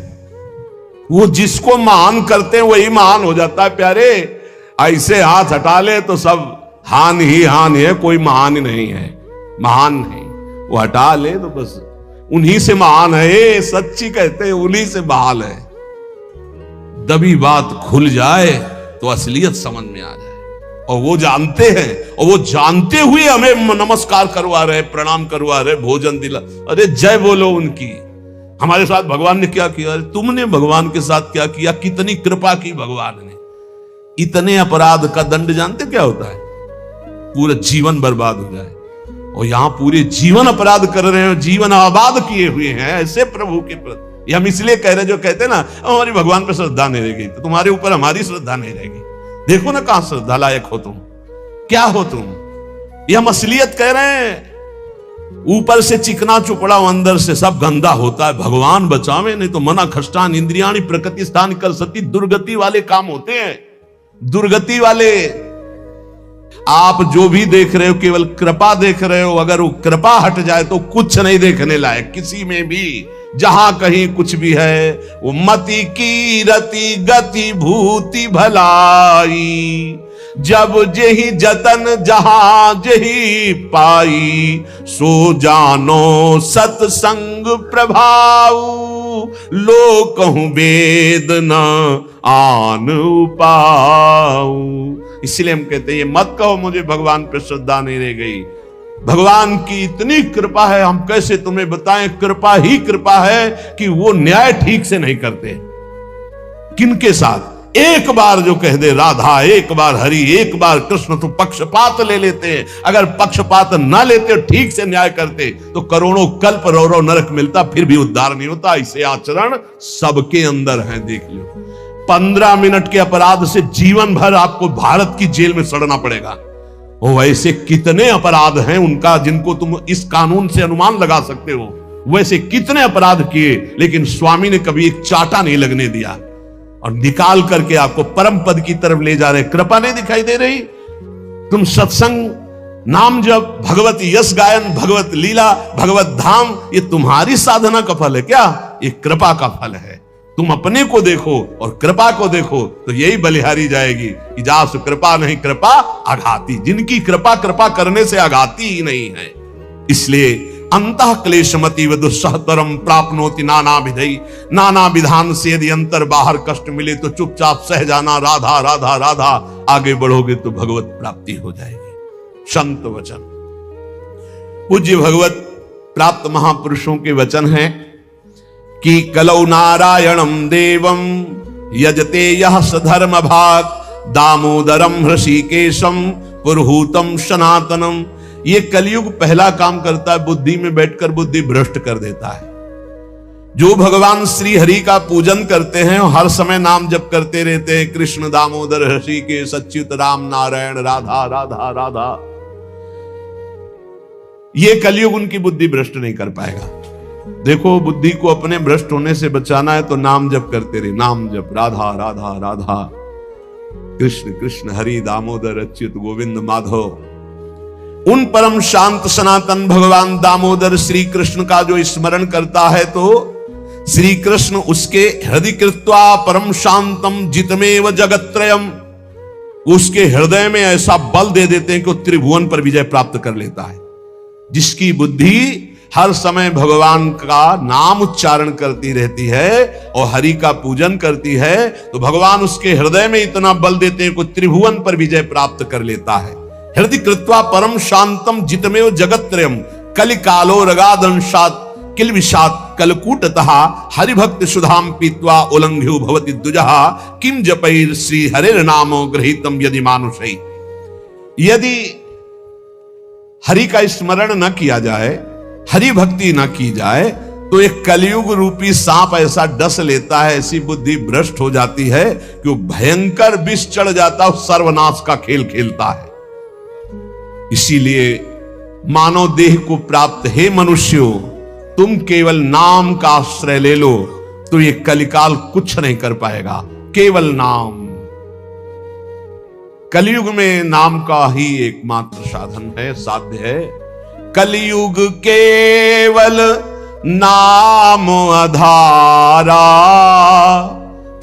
वो जिसको महान करते हैं वही महान हो जाता है प्यारे। ऐसे हाथ हटा ले तो सब हान ही हान है, कोई महान ही नहीं है। महान नहीं, वो हटा ले तो बस उन्हीं से महान है। सच्ची कहते हैं, उन्हीं से बहाल है। दबी बात खुल जाए तो असलियत समझ में आ जाए। और वो जानते हैं, और वो जानते हुए हमें नमस्कार करवा रहे, प्रणाम करवा रहे, भोजन दिला। अरे जय बोलो उनकी। हमारे साथ भगवान ने क्या किया? तुमने भगवान के साथ क्या किया? कितनी कृपा की भगवान ने। इतने अपराध का दंड जानते क्या होता है? पूरा जीवन बर्बाद हो जाए। और यहां पूरे जीवन अपराध कर रहे हैं, जीवन आबाद किए हुए हैं ऐसे प्रभु के प्रति। ये हम इसलिए कह रहे, जो कहते हैं ना हमारी भगवान पर श्रद्धा नहीं रह गई, तो तुम्हारे ऊपर हमारी श्रद्धा नहीं रहेगी। देखो ना कहां श्रद्धा लायक हो तुम, क्या हो तुम। ये हम असलियत कह रहे हैं। ऊपर से चिकना चुपड़ा, अंदर से सब गंदा होता है। भगवान बचावे, नहीं तो मना खष्टान इंद्रियाणी प्रकृति स्थान कर सती। दुर्गति वाले काम होते हैं, दुर्गति वाले। आप जो भी देख रहे हो केवल कृपा देख रहे हो। अगर वो कृपा हट जाए तो कुछ नहीं देखने लायक किसी में भी। जहां कहीं कुछ भी है वो मति की रति गति भूति भलाई। जब जेहि जतन जहां जेहि पाई, सो जानो सत्संग प्रभाव। लो कहूं वेद न आन उपाऊ। इसलिए हम कहते हैं ये मत कहो मुझे भगवान पे श्रद्धा नहीं रह गई। भगवान की इतनी कृपा है, हम कैसे तुम्हें बताएं। कृपा ही कृपा है कि वो न्याय ठीक से नहीं करते। किनके साथ? एक बार जो कह दे राधा, एक बार हरि, एक बार कृष्ण, तो पक्षपात ले लेते हैं। अगर पक्षपात ना लेते, ठीक से न्याय करते, तो करोड़ों कल्प रौरव नरक मिलता, फिर भी उद्धार नहीं होता। इसे आचरण सबके अंदर है, देख लो। 15 मिनट के अपराध से जीवन भर आपको भारत की जेल में सड़ना पड़ेगा। और वैसे कितने अपराध हैं उनका, जिनको तुम इस कानून से अनुमान लगा सकते हो। वैसे कितने अपराध किए, लेकिन स्वामी ने कभी एक चाटा नहीं लगने दिया, और निकाल करके आपको परम पद की तरफ ले जा रहे। कृपा नहीं दिखाई दे रही? तुम सत्संग, नाम जप, भगवत यश गायन, भगवत लीला, भगवत धाम, ये तुम्हारी साधना का फल है क्या? ये कृपा का फल है। तुम अपने को देखो और कृपा को देखो, तो यही बलिहारी जाएगी कि जासु कृपा नहीं कृपा आघाती। जिनकी कृपा कृपा करने से आघाती ही नहीं है। इसलिए अंतः क्लेशमति व दुस्सहतरम प्राप्नोति नाना विधि। नाना विधान से यदि अंतर बाहर कष्ट मिले तो चुपचाप सह जाना, राधा राधा राधा। आगे बढ़ोगे तो भगवत प्राप्ति हो जाएगी। संत वचन, पूज्य भगवत प्राप्त महापुरुषों के वचन हैं कि कलौ नारायणं देवं यजते यह सधर्म भाग, दामोदरम हृषिकेशम पुरहूतम सनातनम। ये कलयुग पहला काम करता है, बुद्धि में बैठकर बुद्धि भ्रष्ट कर देता है। जो भगवान श्री हरि का पूजन करते हैं, हर समय नाम जप करते रहते हैं, कृष्ण दामोदर हृषिकेश अच्युत राम नारायण राधा राधा राधा। ये कलयुग उनकी बुद्धि भ्रष्ट नहीं कर पाएगा। देखो, बुद्धि को अपने भ्रष्ट होने से बचाना है तो नाम जप करते रहे। नाम जप, राधा राधा राधा, कृष्ण कृष्ण हरि दामोदर अच्युत गोविंद माधव। उन परम शांत सनातन भगवान दामोदर श्री कृष्ण का जो स्मरण करता है, तो श्री कृष्ण उसके हृदय कृत्वा परम शांतम जितमेव जगत्त्रयम, उसके हृदय में ऐसा बल दे देते हैं कि वो त्रिभुवन पर विजय प्राप्त कर लेता है। जिसकी बुद्धि हर समय भगवान का नाम उच्चारण करती रहती है और हरि का पूजन करती है, तो भगवान उसके हृदय में इतना बल देते हैं कि त्रिभुवन पर विजय प्राप्त कर लेता है। हृदय कृत्वा परम शांतम जितमेव जगत्त्रयम कलिकालो रगादंशात किलविषात कलकूटतः हरिभक्त सुधाम पीत्वा उल्लंघ्यो भवति द्विजः किम जपैर श्री हरेर नामो गृहीतम यदि मानुषै। यदि हरि का स्मरण न किया जाए, हरि भक्ति न की जाए, तो एक कलयुग रूपी सांप ऐसा डस लेता है, ऐसी बुद्धि भ्रष्ट हो जाती है कि वो भयंकर विष चढ़ जाता है, सर्वनाश का खेल खेलता है। इसीलिए मानव देह को प्राप्त हे मनुष्यों, तुम केवल नाम का आश्रय ले लो तो ये कलिकाल कुछ नहीं कर पाएगा। केवल नाम, कलयुग में नाम का ही एकमात्र साधन है, साध्य है। कलयुग केवल नाम आधारा,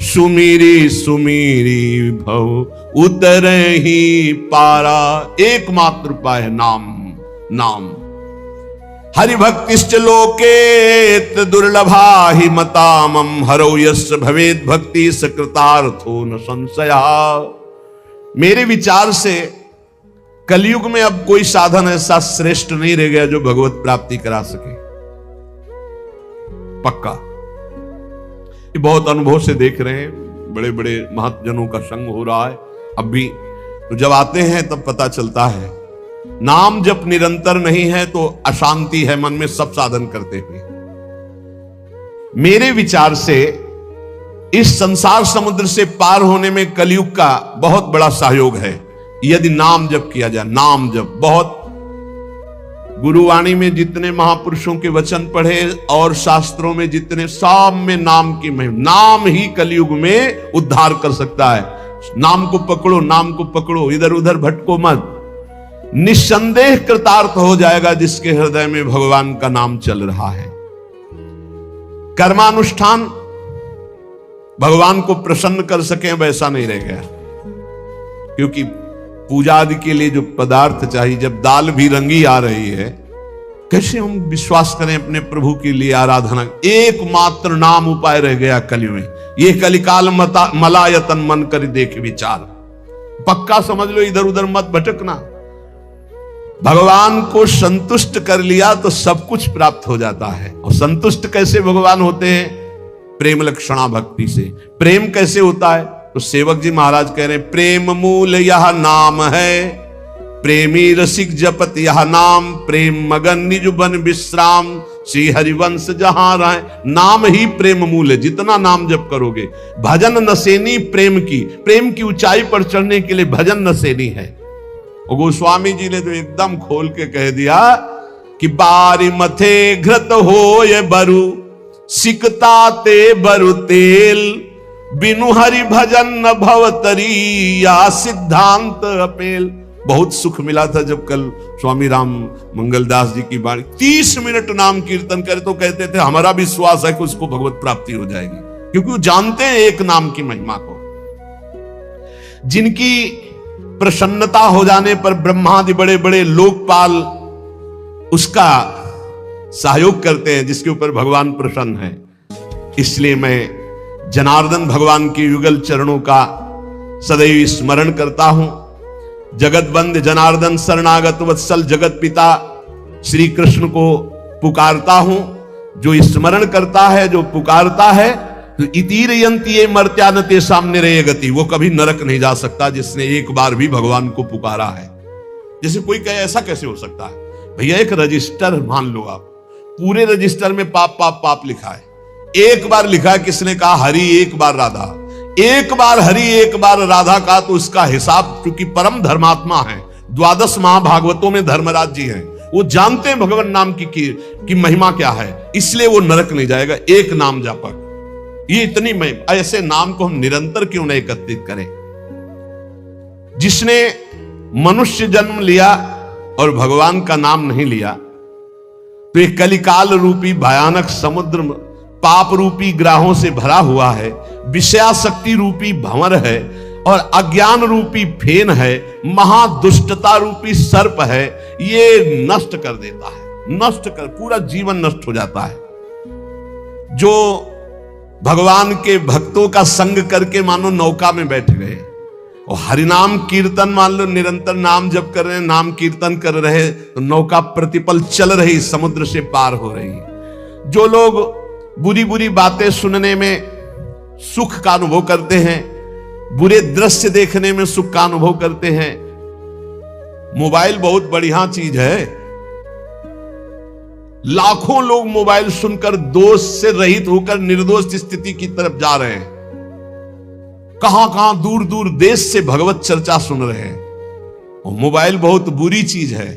सुमिरी सुमिरी भव उतरे ही पारा। एकमात्र उपाय है नाम, नाम। हरिभक्तिश्च लोकेत दुर्लभा हि मतामम, हरौ यस्य भवेद भक्ति सकृतार्थो न संशया। मेरे विचार से कलयुग में अब कोई साधन ऐसा श्रेष्ठ नहीं रह गया जो भगवत प्राप्ति करा सके, पक्का। ये बहुत अनुभव से देख रहे हैं, बड़े बड़े महत्जनों का संग हो रहा है अब भी। तो जब आते हैं तब पता चलता है नाम जब निरंतर नहीं है तो अशांति है मन में सब साधन करते हुए। मेरे विचार से इस संसार समुद्र से पार होने में कलयुग का बहुत बड़ा सहयोग है यदि नाम जप किया जाए। नाम जप बहुत, गुरुवाणी में जितने महापुरुषों के वचन पढ़े और शास्त्रों में जितने, सब में नाम की महिमा। नाम ही कलयुग में उद्धार कर सकता है। नाम को पकड़ो, नाम को पकड़ो, इधर उधर भटको मत। निस्संदेह कृतार्थ हो जाएगा जिसके हृदय में भगवान का नाम चल रहा है। कर्मानुष्ठान भगवान को प्रसन्न कर सके वैसा नहीं रह गया, क्योंकि पूजा आदि के लिए जो पदार्थ चाहिए, जब दाल भी रंगी आ रही है, कैसे हम विश्वास करें अपने प्रभु के लिए आराधना। एकमात्र नाम उपाय रह गया कलयुग में। ये कलिकाल मलायतन मन कर देख विचार, पक्का समझ लो, इधर उधर मत भटकना। भगवान को संतुष्ट कर लिया तो सब कुछ प्राप्त हो जाता है। और संतुष्ट कैसे भगवान होते हैं? प्रेम लक्षणा भक्ति से। प्रेम कैसे होता है? तो सेवक जी महाराज कह रहे हैं, प्रेम मूल यह नाम है, प्रेमी रसिक जपत यह नाम, प्रेम मगन निज बन विश्राम, श्री हरिवंश जहां राय। नाम ही प्रेम मूल है। जितना नाम जप करोगे, भजन नसेनी प्रेम की ऊंचाई पर चढ़ने के लिए भजन नसेनी है। और गोस्वामी जी ने तो एकदम खोल के कह दिया कि बारी मथे घृत हो ये बरु, सिकता ते बरु तेल, बिनु हरि भजन न भवतरी, या सिद्धांत अपेल। बहुत सुख मिला था जब कल स्वामी राम मंगलदास जी की वाणी 30 मिनट नाम कीर्तन करे तो कहते थे हमारा विश्वास है कि उसको भगवत प्राप्ति हो जाएगी, क्योंकि वो जानते हैं एक नाम की महिमा को। जिनकी प्रसन्नता हो जाने पर ब्रह्मादि बड़े बड़े लोकपाल उसका सहयोग करते हैं, जिसके ऊपर भगवान प्रसन्न है। इसलिए मैं जनार्दन भगवान के युगल चरणों का सदैव स्मरण करता हूं। जगत बंद जनार्दन शरणागत वत्सल जगत पिता श्री कृष्ण को पुकारता हूं। जो स्मरण करता है, जो पुकारता है, तो इतीर यंती मर्त्यानते सामने रहे गति, वो कभी नरक नहीं जा सकता जिसने एक बार भी भगवान को पुकारा है। जैसे कोई कहे ऐसा कैसे हो सकता है? भैया एक रजिस्टर मान लो आप, पूरे रजिस्टर में पाप पाप पाप लिखा है। एक बार लिखा है, किसने कहा हरि एक बार राधा, एक बार हरि एक बार राधा का, तो उसका हिसाब, क्योंकि परम धर्मात्मा है, 12 महाभागवतों में धर्मराज जी हैं, वो जानते हैं भगवान नाम की महिमा क्या है, इसलिए वो नरक नहीं जाएगा। एक नाम जापक, ये इतनी महिमा। ऐसे नाम को हम निरंतर क्यों नहीं एकत्रित करें? जिसने मनुष्य जन्म लिया और भगवान का नाम नहीं लिया, तो एक कलिकाल रूपी भयानक समुद्र पाप रूपी ग्राहों से भरा हुआ है, विषयाशक्ति रूपी भंवर है, और अज्ञान रूपी फेन है, महादुष्टता रूपी सर्प है। ये नष्ट कर देता है, नष्ट कर, पूरा जीवन नष्ट हो जाता है। जो भगवान के भक्तों का संग करके मानो नौका में बैठ गए और हरिनाम कीर्तन, मान लो निरंतर नाम जप कर रहे हैं, नाम कीर्तन कर रहे, तो नौका प्रतिपल चल रही, समुद्र से पार हो रही। जो लोग बुरी बुरी बातें सुनने में सुख का अनुभव करते हैं, बुरे दृश्य देखने में सुख का अनुभव करते हैं, मोबाइल बहुत बढ़िया चीज है। लाखों लोग मोबाइल सुनकर दोष से रहित होकर निर्दोष स्थिति की तरफ जा रहे हैं। कहां कहां दूर दूर देश से भगवत चर्चा सुन रहे हैं। और मोबाइल बहुत बुरी चीज है।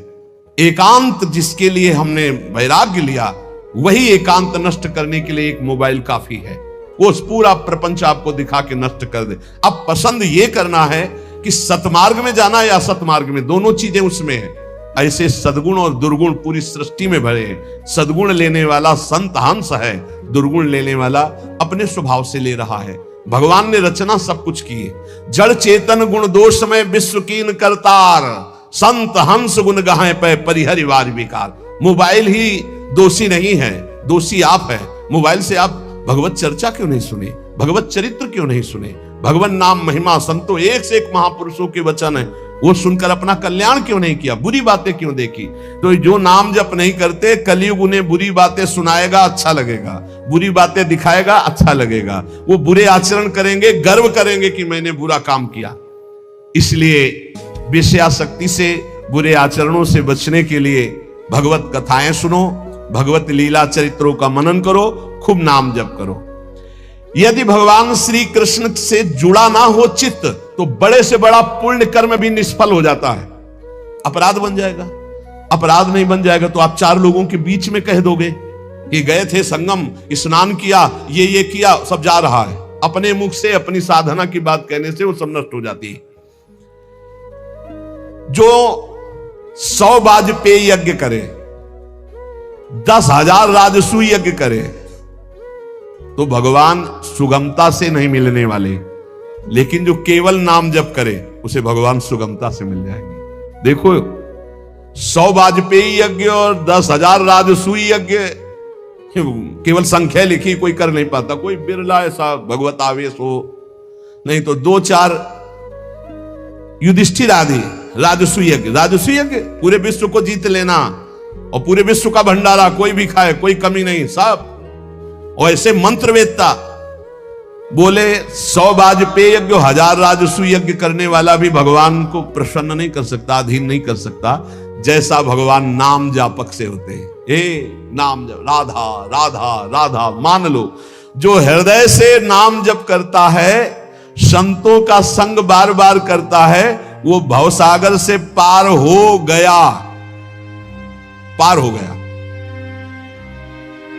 एकांत जिसके लिए हमने वैराग्य लिया, वही एकांत नष्ट करने के लिए एक मोबाइल काफी है। वो पूरा प्रपंच आपको दिखा के नष्ट कर दे। अब पसंद ये करना है कि सतमार्ग में जाना या असतमार्ग में, दोनों चीजें उसमें है। ऐसे सद्गुण और दुर्गुण पूरी सृष्टि में भरे हैं। सद्गुण लेने वाला संत हंस है, दुर्गुण लेने वाला अपने स्वभाव से ले रहा है। भगवान ने रचना सब कुछ की है। जड़ चेतन गुण दोष में विश्व कीन करतार, संत हंस गुण गाहे पे परिहरिवार विकार। मोबाइल ही दोषी नहीं है, दोषी आप है। मोबाइल से आप भगवत चर्चा क्यों नहीं सुने, भगवत चरित्र क्यों नहीं सुने, भगवान नाम महिमा संतों एक से एक महापुरुषों के वचन है, वो सुनकर अपना कल्याण क्यों नहीं किया, बुरी बातें क्यों देखी। तो जो नाम जप नहीं करते, कलयुग उन्हें बुरी बातें सुनाएगा, अच्छा लगेगा, बुरी बातें दिखाएगा, अच्छा लगेगा। वो बुरे आचरण करेंगे, गर्व करेंगे कि मैंने बुरा काम किया। इसलिए विषयासक्ति से, बुरे आचरणों से बचने के लिए भगवत कथाएं सुनो, भगवत लीला चरित्रों का मनन करो, खूब नाम जप करो। यदि भगवान श्री कृष्ण से जुड़ा ना हो चित्त, तो बड़े से बड़ा पुण्य कर्म भी निष्फल हो जाता है, अपराध बन जाएगा। अपराध नहीं बन जाएगा तो आप चार लोगों के बीच में कह दोगे कि गए थे संगम, स्नान किया, ये किया, सब जा रहा है। अपने मुख से अपनी साधना की बात कहने से वो सब नष्ट हो जाती है। जो 100 वाजपेयी यज्ञ करे, 10,000 राजसू यज्ञ करे, तो भगवान सुगमता से नहीं मिलने वाले, लेकिन जो केवल नाम जप करे उसे भगवान सुगमता से मिल जाएंगे। देखो 100 वाजपेयी यज्ञ और 10,000 राजसू यज्ञ, केवल संख्या लिखी, कोई कर नहीं पाता, कोई बिरला ऐसा भगवत आवेश हो, नहीं तो 2-4 युधिष्ठिर आदि राजसू यज्ञ पूरे विश्व को जीत लेना, और पूरे विश्व का भंडारा कोई भी खाए, कोई कमी नहीं, सब। और ऐसे मंत्रवेत्ता बोले 100 वाजपेयी यज्ञ, 1000 राजसू यज्ञ करने वाला भी भगवान को प्रसन्न नहीं कर सकता, अधीन नहीं कर सकता, जैसा भगवान नाम जापक से होते हैं। नाम जप, राधा राधा राधा, मान लो जो हृदय से नाम जप करता है, संतों का संग बार बार करता है, वो भवसागर से पार हो गया।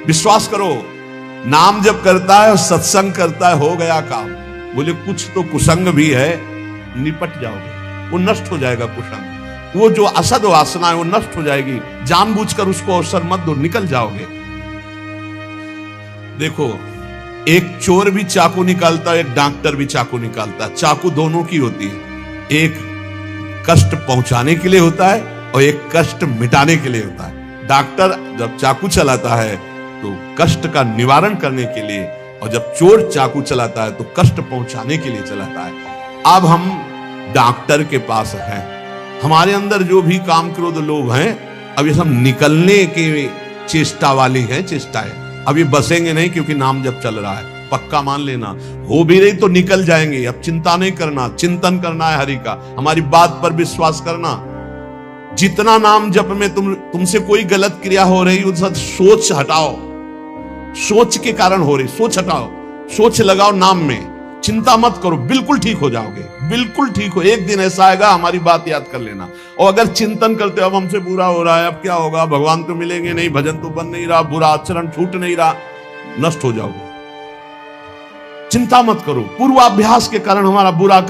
विश्वास करो, नाम जप करता है और सत्संग करता है, हो गया काम। बोले कुछ तो कुसंग भी है, निपट जाओगे, वो नष्ट हो जाएगा कुसंग, वो जो असद वासना है वो नष्ट हो जाएगी। जानबूझकर उसको अवसर मत दो, निकल जाओगे। देखो, एक चोर भी चाकू निकालता है, एक डॉक्टर भी चाकू निकालता है, चाकू दोनों की होती है, एक कष्ट पहुंचाने के लिए होता है और एक कष्ट मिटाने के लिए होता है। डॉक्टर जब चाकू चलाता है तो कष्ट का निवारण करने के लिए, और जब चोर चाकू चलाता है तो कष्ट पहुंचाने के लिए चलाता है। अब हम डॉक्टर के पास हैं, हमारे अंदर जो भी काम क्रोध लोभ हैं, अब ये सब निकलने के चेष्टा वाली है, चेष्टाएं। अब ये बसेंगे नहीं, क्योंकि नाम जब चल रहा है, पक्का मान लेना। हो भी रही तो निकल जाएंगे। अब चिंता नहीं करना, चिंतन करना है हरि का, हमारी बात पर विश्वास करना। जितना नाम जप में तुमसे कोई गलत क्रिया हो रही, उसका सोच हटाओ, सोच के कारण हो रही, सोच हटाओ, सोच लगाओ नाम में, चिंता मत करो, बिल्कुल ठीक हो जाओगे, बिल्कुल ठीक हो। एक दिन ऐसा आएगा, हमारी बात याद कर लेना। और अगर चिंतन करते हो अब हमसे बुरा हो रहा है, अब क्या होगा, भगवान तो मिलेंगे नहीं, भजन तो बन नहीं रहा, बुरा आचरण छूट नहीं रहा, नष्ट हो जाओगे। चिंता मत करो, पूर्वाभ्यास के कारण हमारा बुरा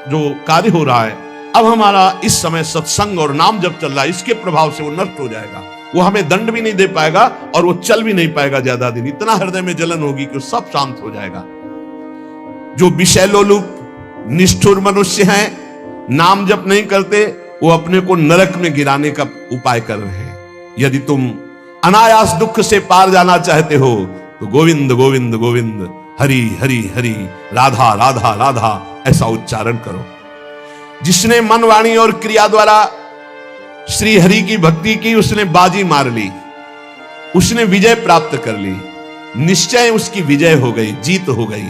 जो कार्य हो रहा है, अब हमारा इस समय सत्संग और नाम जब चल रहा है, इसके प्रभाव से वो नष्ट हो जाएगा। वो हमें दंड भी नहीं दे पाएगा और वो चल भी नहीं पाएगा ज्यादा दिन। इतना हृदय में जलन होगी कि सब शांत हो जाएगा। जो विषय लोलुप निष्ठुर मनुष्य हैं, नाम जप नहीं करते, वो अपने को नरक में गिराने का उपाय कर रहे हैं। यदि तुम अनायास दुख से पार जाना चाहते हो तो गोविंद गोविंद गोविंद, हरि हरि हरि, राधा राधा राधा, ऐसा उच्चारण करो। जिसने मन वाणी और क्रिया द्वारा श्री हरि की भक्ति की, उसने बाजी मार ली, उसने विजय प्राप्त कर ली, निश्चय उसकी विजय हो गई, जीत हो गई।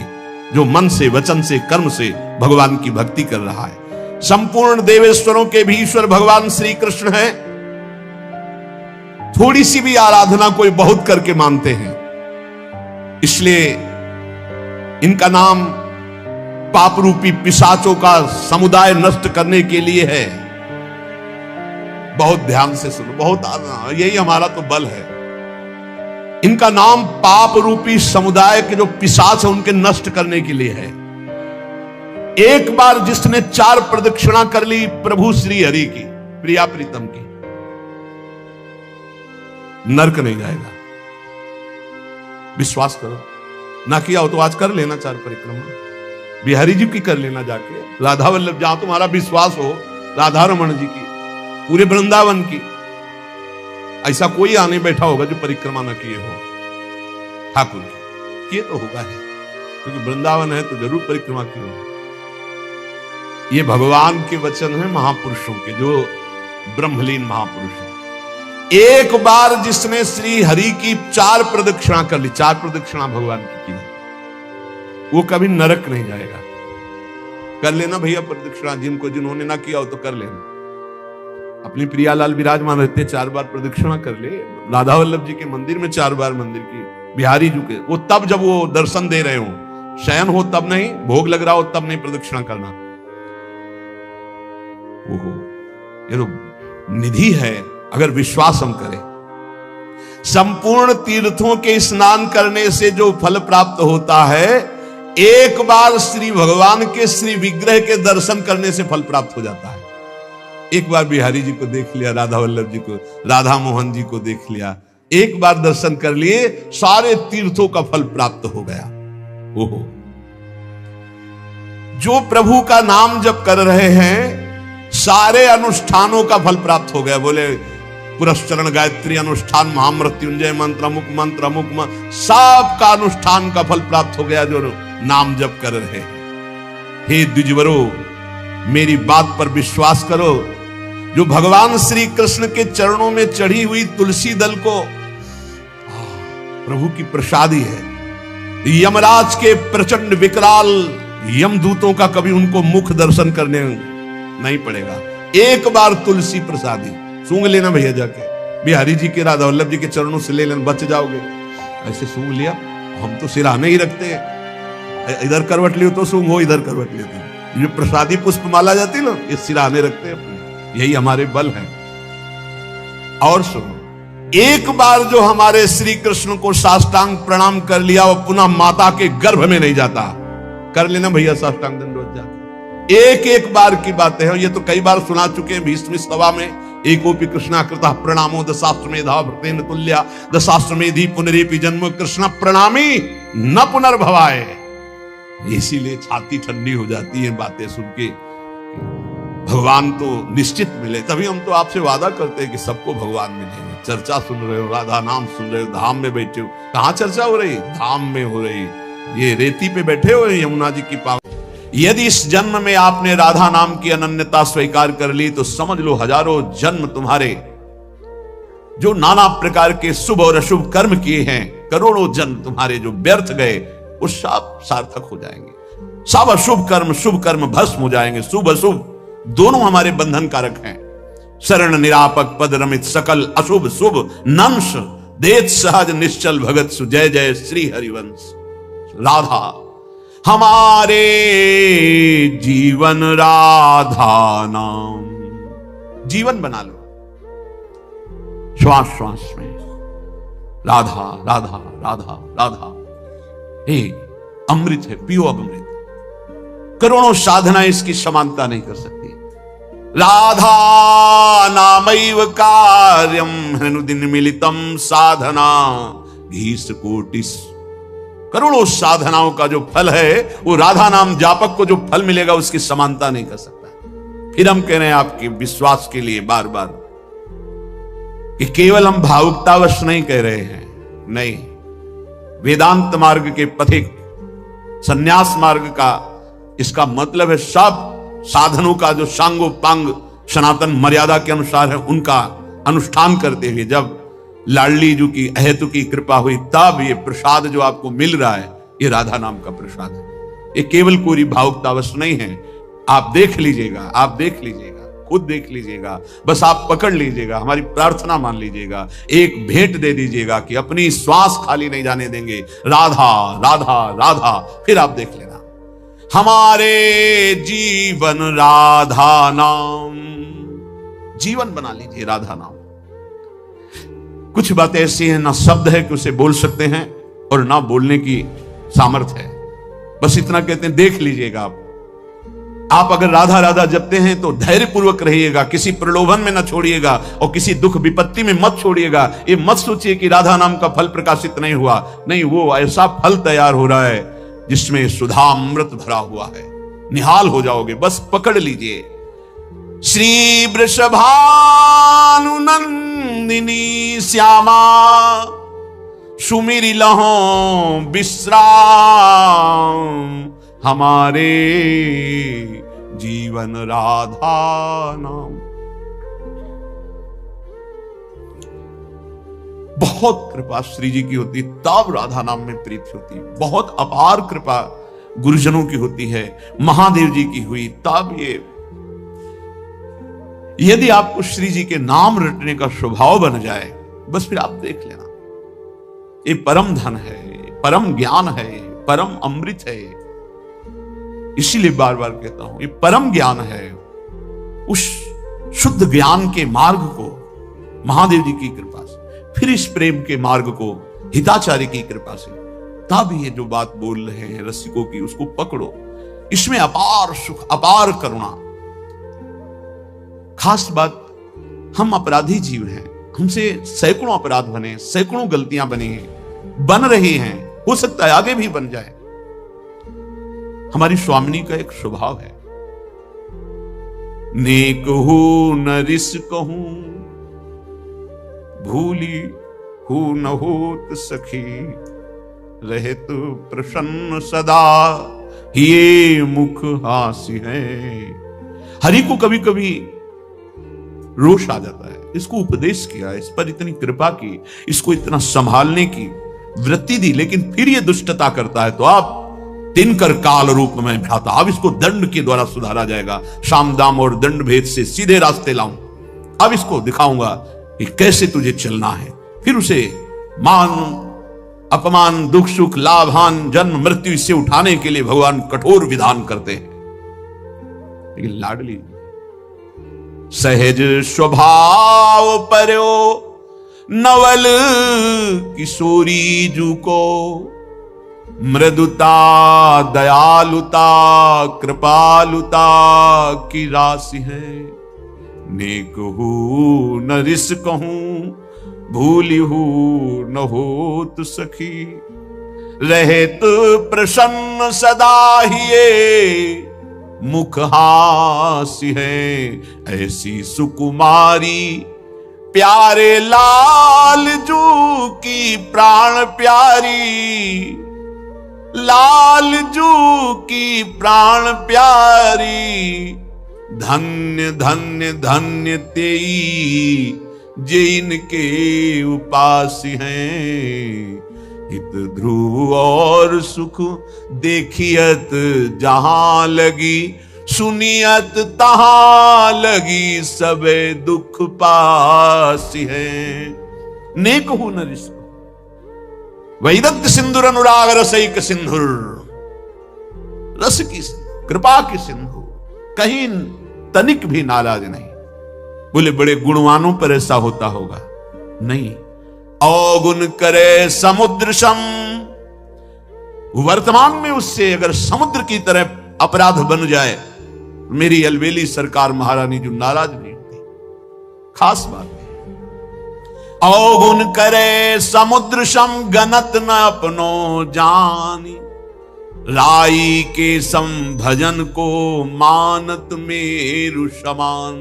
जो मन से, वचन से, कर्म से भगवान की भक्ति कर रहा है। संपूर्ण देवेश्वरों के भी ईश्वर भगवान श्री कृष्ण है। थोड़ी सी भी आराधना कोई बहुत करके मानते हैं, इसलिए इनका नाम पाप रूपी पिशाचों का समुदाय नष्ट करने के लिए है। बहुत ध्यान से सुनो, बहुत यही हमारा तो बल है। इनका नाम पाप रूपी समुदाय के जो पिशाच है उनके नष्ट करने के लिए है। एक बार जिसने 4 प्रदक्षिणा कर ली प्रभु श्री हरि की, प्रिया प्रीतम की, नरक नहीं जाएगा। विश्वास करो, ना किया हो तो आज कर लेना 4 परिक्रमा, बिहारी जी की कर लेना जाके, राधा वल्लभ, जहां तुम्हारा विश्वास हो, राधा रमन जी की, पूरे वृंदावन की। ऐसा कोई आने बैठा होगा जो परिक्रमा न किए हो ठाकुर की, किए तो होगा है। क्योंकि वृंदावन है तो जरूर परिक्रमा की होगी। ये भगवान के वचन हैं महापुरुषों के, जो ब्रह्मलीन महापुरुष हैं। एक बार जिसने श्री हरि की 4 प्रदक्षिणा कर ली, 4 प्रदक्षिणा भगवान की वो कभी नरक नहीं जाएगा। कर लेना भैया प्रदक्षिणा, जिन्होंने ना किया हो तो कर लेना। अपनी प्रियालाल विराजमान रहते 4 बार प्रदक्षिणा कर ले। राधा वल्लभ जी के मंदिर में 4 बार मंदिर की, बिहारी जी के, वो तब जब वो दर्शन दे रहे हो, शयन हो तब नहीं, भोग लग रहा हो तब नहीं प्रदक्षिणा करना। ओहो, ये तो निधि है अगर विश्वास हम करें। संपूर्ण तीर्थों के स्नान करने से जो फल प्राप्त होता है, एक बार श्री भगवान के श्री विग्रह के दर्शन करने से फल प्राप्त हो जाता है। एक बार बिहारी जी को देख लिया, राधा वल्लभ जी को, राधा मोहन जी को देख लिया, एक बार दर्शन कर लिए, सारे तीर्थों का फल प्राप्त हो गया। ओहो, जो प्रभु का नाम जप कर रहे हैं, सारे अनुष्ठानों का फल प्राप्त हो गया। बोले पुरस्चरण गायत्री अनुष्ठान, महामृत्युंजय मंत्र, अमुक मंत्र, अमुक मंत्र, सब का अनुष्ठान का फल प्राप्त हो गया जो नाम जप कर रहे हैं। हे द्विजवरो, मेरी बात पर विश्वास करो। जो भगवान श्री कृष्ण के चरणों में चढ़ी हुई तुलसी दल को प्रभु की प्रसादी है। यमराज के प्रचंड विकराल यमदूतों का कभी उनको मुख दर्शन करने नहीं पड़ेगा। एक बार तुलसी प्रसादी सूंघ लेना भैया, जाके बिहारी जी के, राधा वल्लभ जी के चरणों से ले लेना, बच जाओगे। ऐसे सूंघ लिया, हम तो सिराने ही रखते हैं, इधर करवट लियो तो सूंघो, इधर करवट लियो तो। ये प्रसादी पुष्प माला जाती ना, ये सिराने रखते हैं अपने, यही हमारे बल है। और सुनो, एक बार जो हमारे श्री कृष्ण को साष्टांग प्रणाम कर लिया, वो पुनः माता के गर्भ में नहीं जाता। कर लेना भैया साष्टांग दंडवत जाके। एक एक बार की बातें हैं, ये तो कई बार सुना चुके हैं भीष्म सभा में। एकोपि कृष्णाकृतः प्रणामो दशाश्वमेधा भृतेन तुल्या, दशाश्वमेधी पुनरेपि जन्म कृष्ण प्रणामी न पुनर्भवाय। इसीलिए छाती ठंडी हो जाती है बातें सुन के। भगवान तो निश्चित मिले, तभी हम तो आपसे वादा करते हैं कि सबको भगवान मिलेंगे। चर्चा सुन रहे हो, राधा नाम सुन रहे हो, धाम में बैठे हो। कहां चर्चा हो रही? धाम में हो रही। ये रेती पे बैठे हो यमुना जी की पावन। यदि इस जन्म में आपने राधा नाम की अनन्यता स्वीकार कर ली, तो समझ लो हजारों जन्म तुम्हारे जो नाना प्रकार के शुभ और अशुभ कर्म किए हैं, करोड़ों जन्म तुम्हारे जो व्यर्थ गए, वो सब सार्थक हो जाएंगे। सब अशुभ कर्म शुभ कर्म भस्म हो जाएंगे। शुभ अशुभ दोनों हमारे बंधन कारक हैं। शरण निरापक पद रमित सकल अशुभ शुभ नंश देत सहज निश्चल भगत सु। जय जय श्री हरिवंश। राधा हमारे जीवन राधा नाम। जीवन बना लो, श्वास श्वास में राधा राधा राधा राधा। हे अमृत है, पियो अमृत। करोड़ों साधना इसकी समानता नहीं कर सकती। राधा नामैव कार्यम हनुदिन मिलितम साधना घीस कोटिस। करोड़ों साधनाओं का जो फल है, वो राधा नाम जापक को जो फल मिलेगा उसकी समानता नहीं कर सकता। फिर हम कह रहे हैं आपके विश्वास के लिए बार बार कि केवल हम भावुकतावश नहीं कह रहे हैं, नहीं। वेदांत मार्ग के पथिक, संन्यास मार्ग का इसका मतलब है सब साधनों का जो सांगोपांग सनातन मर्यादा के अनुसार है, उनका अनुष्ठान करते हुए जब लाडली जी की अहेतु की कृपा हुई, तब ये प्रसाद जो आपको मिल रहा है, ये राधा नाम का प्रसाद है। ये केवल कोई भावुकतावश नहीं है। आप देख लीजिएगा, आप देख लीजिएगा, खुद देख लीजिएगा। बस आप पकड़ लीजिएगा, हमारी प्रार्थना मान लीजिएगा, एक भेंट दे दीजिएगा कि अपनी श्वास खाली नहीं जाने देंगे। राधा राधा राधा। फिर आप देख लेना, हमारे जीवन राधा नाम। जीवन बना लीजिए राधा नाम। कुछ बातें ऐसी हैं, ना शब्द है कि उसे बोल सकते हैं और ना बोलने की सामर्थ्य है। बस इतना कहते हैं, देख लीजिएगा। आप अगर राधा राधा जपते हैं तो धैर्य पूर्वक रहिएगा, किसी प्रलोभन में न छोड़िएगा और किसी दुख विपत्ति में मत छोड़िएगा। ये मत सोचिए कि राधा नाम का फल प्रकाशित नहीं हुआ, नहीं, वो ऐसा फल तैयार हो रहा है जिसमें सुधामृत भरा हुआ है। निहाल हो जाओगे, बस पकड़ लीजिए। श्री वृषभानुनंदिनी श्यामा सुमिर लहो विश्राम, हमारे जीवन राधा नाम। बहुत कृपा श्री जी की होती तब राधा नाम में प्रीति होती। बहुत अपार कृपा गुरुजनों की होती है, महादेव जी की हुई तब ये। यदि आपको श्री जी के नाम रटने का स्वभाव बन जाए, बस फिर आप देख लेना, ये परम धन है, परम ज्ञान है, परम अमृत है। इसीलिए बार बार कहता हूं, ये परम ज्ञान है। उस शुद्ध ज्ञान के मार्ग को महादेव जी की कृपा से, फिर इस प्रेम के मार्ग को हिताचार्य की कृपा से, तब ये जो बात बोल रहे हैं रसिकों की, उसको पकड़ो। इसमें अपार सुख, अपार करुणा। खास बात, हम अपराधी जीव हैं, हमसे सैकड़ों अपराध बने, सैकड़ों गलतियां बनी हैं, बन रही हैं, हो सकता है आगे भी बन जाए। हमारी स्वामिनी का एक स्वभाव है, नेक हूं न रिस कहूं, भूली हूं न होत सखी, रहे तो प्रसन्न सदा, ये मुख हास्य है। हरि को कभी कभी रोष आ जाता है, इसको उपदेश किया, इस पर इतनी कृपा की, इसको इतना संभालने की वृत्ति दी, लेकिन फिर ये दुष्टता करता है, तो आप दिनकर काल रूप में भ्राता, अब इसको दंड के द्वारा सुधारा जाएगा। शाम दाम और दंड भेद से सीधे रास्ते लाऊं, अब इसको दिखाऊंगा कि कैसे तुझे चलना है। फिर उसे मान अपमान, दुख सुख, लाभ हान, जन्म मृत्यु, इससे उठाने के लिए भगवान कठोर विधान करते हैं। लेकिन लाडली सहज स्वभाव पर्यो, नवल किशोरी जू को, मृदुता दयालुता कृपालुता की राशि है। नेक हूं न रिस कहूं, भूली हूं न होत सखी, रहत प्रसन्न सदा हिये, मुख हास्य है। ऐसी सुकुमारी प्यारे लाल जू की प्राण प्यारी, लाल जू की प्राण प्यारी, धन्य धन्य धन्य तेई जे इनके उपासी हैं। हित ध्रुव और सुख देखियत जहां लगी, सुनियत तहां लगी, सबे दुख पासी हैं। नेक हूं न रिस, वैदग्ध सिंधुर अनुराग रसैक सिंधुर, रस की कृपा की सिंधु, कहीं तनिक भी नाराज नहीं। बोले बड़े गुणवानों पर ऐसा होता होगा, नहीं। अवगुण करे समुद्र सम, वर्तमान में उससे अगर समुद्र की तरह अपराध बन जाए, मेरी अलवेली सरकार महारानी जो नाराज नहीं होती। खास बात है, अवगुण करे समुद्र सम, गनत न अपनो जानी, राई के सम भजन को मानत मेरु समान।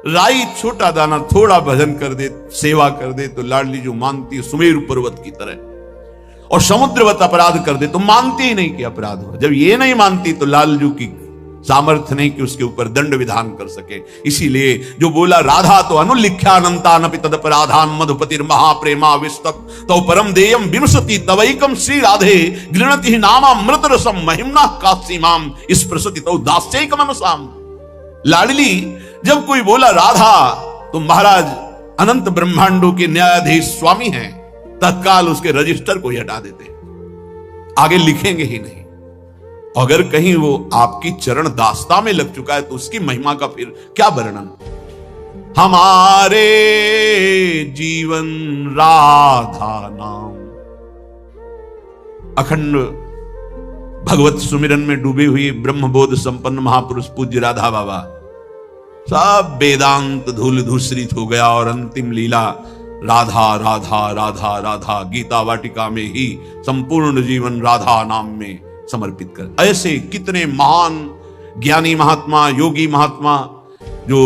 राई छोटा दाना थोड़ा भजन कर दे, सेवा कर दे, तो लाडली जो मानती है सुमेरु पर्वत की तरह, और समुद्रवत अपराध कर दे तो मानती ही नहीं कि अपराध हो। जब ये नहीं मानती तो लालजू की सामर्थ्य नहीं कि उसके ऊपर दंड विधान कर सके। इसीलिए जो बोला राधा तो अनुलिख्यानंतानपि तदपराधान, मधुपतिर महाप्रेमा विस्तप तो परम देयम विमसति तवैकम श्री राधे, गृणति नामामृत रसम महिम्ना कासीमाम स्पृशति तो दास्यैकम मनसाम। लाडली जब कोई बोला राधा, तो महाराज अनंत ब्रह्मांडों के न्यायाधीश स्वामी हैं, तत्काल उसके रजिस्टर को हटा देते, आगे लिखेंगे ही नहीं। अगर कहीं वो आपकी चरण दास्ता में लग चुका है तो उसकी महिमा का फिर क्या वर्णन। हमारे जीवन राधा नाम, अखंड भगवत सुमिरन में डूबे हुए ब्रह्मबोध संपन्न महापुरुष पूज्य राधा बाबा, सब वेदांत धूल धूसरित हो गया और अंतिम लीला राधा राधा राधा राधा, गीता वाटिका में ही संपूर्ण जीवन राधा नाम में समर्पित कर। ऐसे कितने महान ज्ञानी महात्मा, योगी महात्मा जो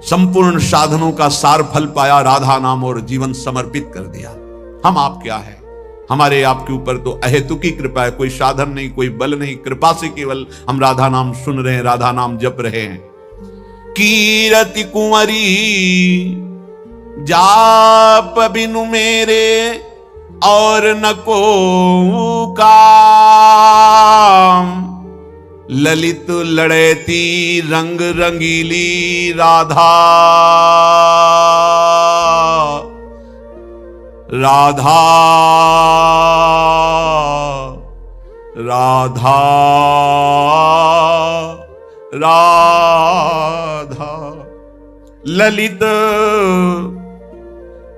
संपूर्ण साधनों का सार फल पाया, राधा नाम और जीवन समर्पित कर दिया। हम आप क्या है? हमारे आपके ऊपर तो अहेतुकी कृपा है, कोई साधन नहीं, कोई बल नहीं, कृपा से केवल हम राधा नाम सुन रहे हैं, राधा नाम जप रहे हैं। कीरति कुंवरी जाप बिनु मेरे और न को काम, ललित लड़ैती रंग रंगीली राधा, राधा राधा राधा, ललित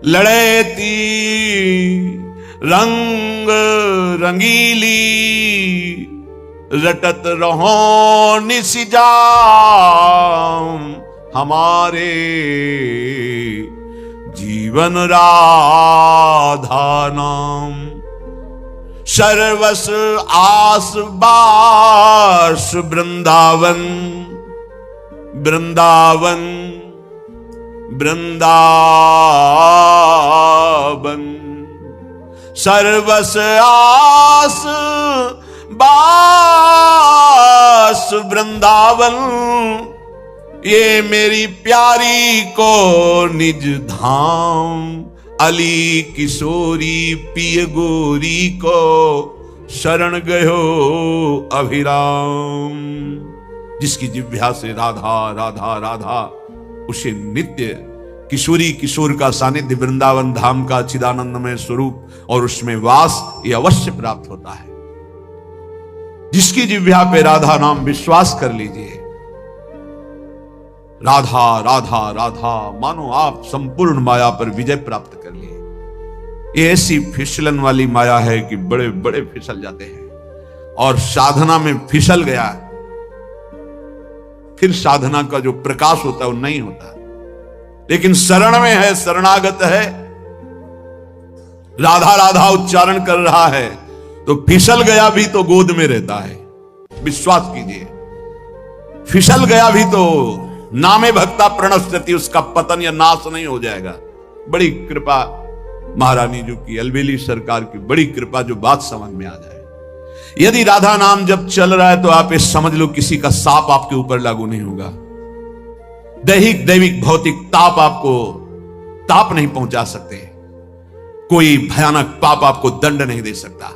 लड़ैती रंग रंगीली, रटत रहो निशिजाम हमारे जीवन राधा नाम। सर्वस आस बास वृंदावन, वृंदावन वृंदावन, सर्वस आस बास वृंदावन, ये मेरी प्यारी को निज धाम, अली किशोरी पिय गोरी को शरण गयो अभिराम। जिसकी जिह्वा से राधा राधा राधा, उसे नित्य किशोरी किशोर का सानिध्य, वृंदावन धाम का चिदानंदमय स्वरूप और उसमें वास, ये अवश्य प्राप्त होता है। जिसकी जिह्वा पे राधा नाम, विश्वास कर लीजिए, राधा राधा राधा, मानो आप संपूर्ण माया पर विजय प्राप्त कर लिए। ये ऐसी फिसलन वाली माया है कि बड़े बड़े फिसल जाते हैं, और साधना में फिसल गया फिर साधना का जो प्रकाश होता है वो नहीं होता। लेकिन शरण में है, शरणागत है, राधा राधा उच्चारण कर रहा है, तो फिसल गया भी तो गोद में रहता है। विश्वास कीजिए, फिसल गया भी तो नामे भक्ता प्रणश्यति, उसका पतन या नाश नहीं हो जाएगा। बड़ी कृपा महारानी जी की, अलबेली सरकार की बड़ी कृपा, जो बात समझ में आ जाए। यदि राधा नाम जब चल रहा है तो आप ये समझ लो किसी का साप आपके ऊपर लागू नहीं होगा। दैहिक दैविक भौतिक ताप आपको ताप नहीं पहुंचा सकते, कोई भयानक पाप आपको दंड नहीं दे सकता।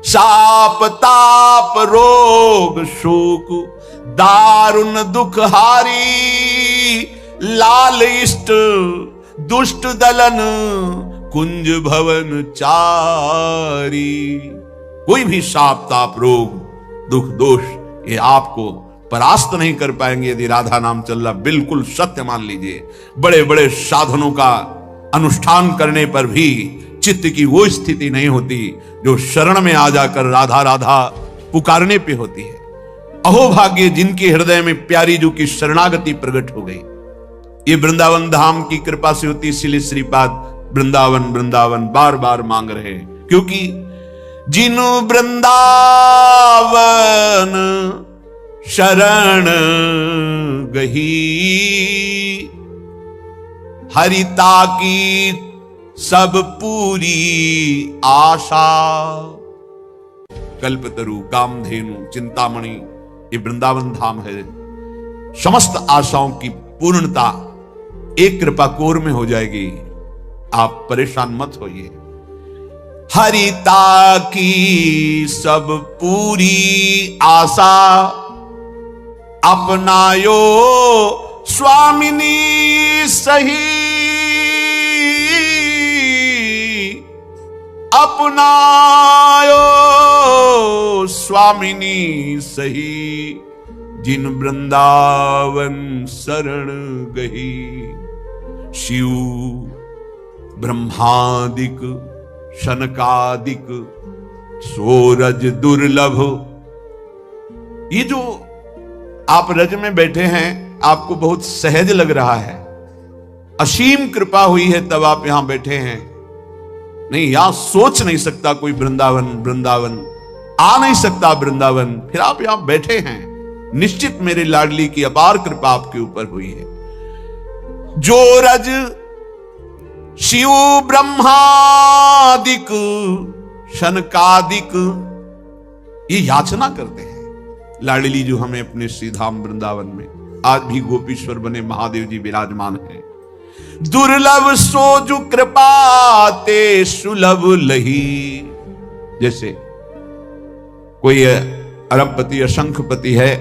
शाप ताप रोग शोक दारुण दुख हारी, लाल इष्ट दुष्ट दलन कुंज भवन चारी। कोई भी शाप ताप रोग दुख दोष ये आपको परास्त नहीं कर पाएंगे यदि राधा नाम चल रहा। बिल्कुल सत्य मान लीजिए। बड़े बड़े साधनों का अनुष्ठान करने पर भी चित्त की वो स्थिति नहीं होती जो शरण में आ जाकर राधा राधा पुकारने पे होती है। अहो भाग्य जिनके हृदय में प्यारी जो की शरणागति प्रकट हो गई। ये वृंदावन धाम की कृपा से होती, इसलिए श्रीपाद वृंदावन वृंदावन बार बार मांग रहे हैं, क्योंकि जिन वृंदावन शरण गही, हरिता की सब पूरी आशा। कल्पतरु कामधेनु चिंतामणि ये वृंदावन धाम है। समस्त आशाओं की पूर्णता एक कृपा कोर में हो जाएगी, आप परेशान मत होइए। हरिता की सब पूरी आशा, अपनायो स्वामिनी सही, अपनायो स्वामिनी सही, जिन वृंदावन शरण गही। शिव ब्रह्मादिक शनकादिक सोरज दुर्लभ। ये जो आप रज में बैठे हैं आपको बहुत सहज लग रहा है, असीम कृपा हुई है तब आप यहां बैठे हैं। नहीं, यहां सोच नहीं सकता कोई वृंदावन, वृंदावन आ नहीं सकता वृंदावन, फिर आप यहां बैठे हैं। निश्चित मेरे लाडली की अपार कृपा आपके ऊपर हुई है। जो रज शिव ब्रह्मादिक शनकादिक ये याचना करते हैं। लाडली जो हमें अपने श्री धाम वृंदावन में आज भी गोपीश्वर बने महादेव जी विराजमान हैं। दुर्लभ सोजु कृपा ते सुलभ लही। जैसे कोई अरबपति असंख्यपति है,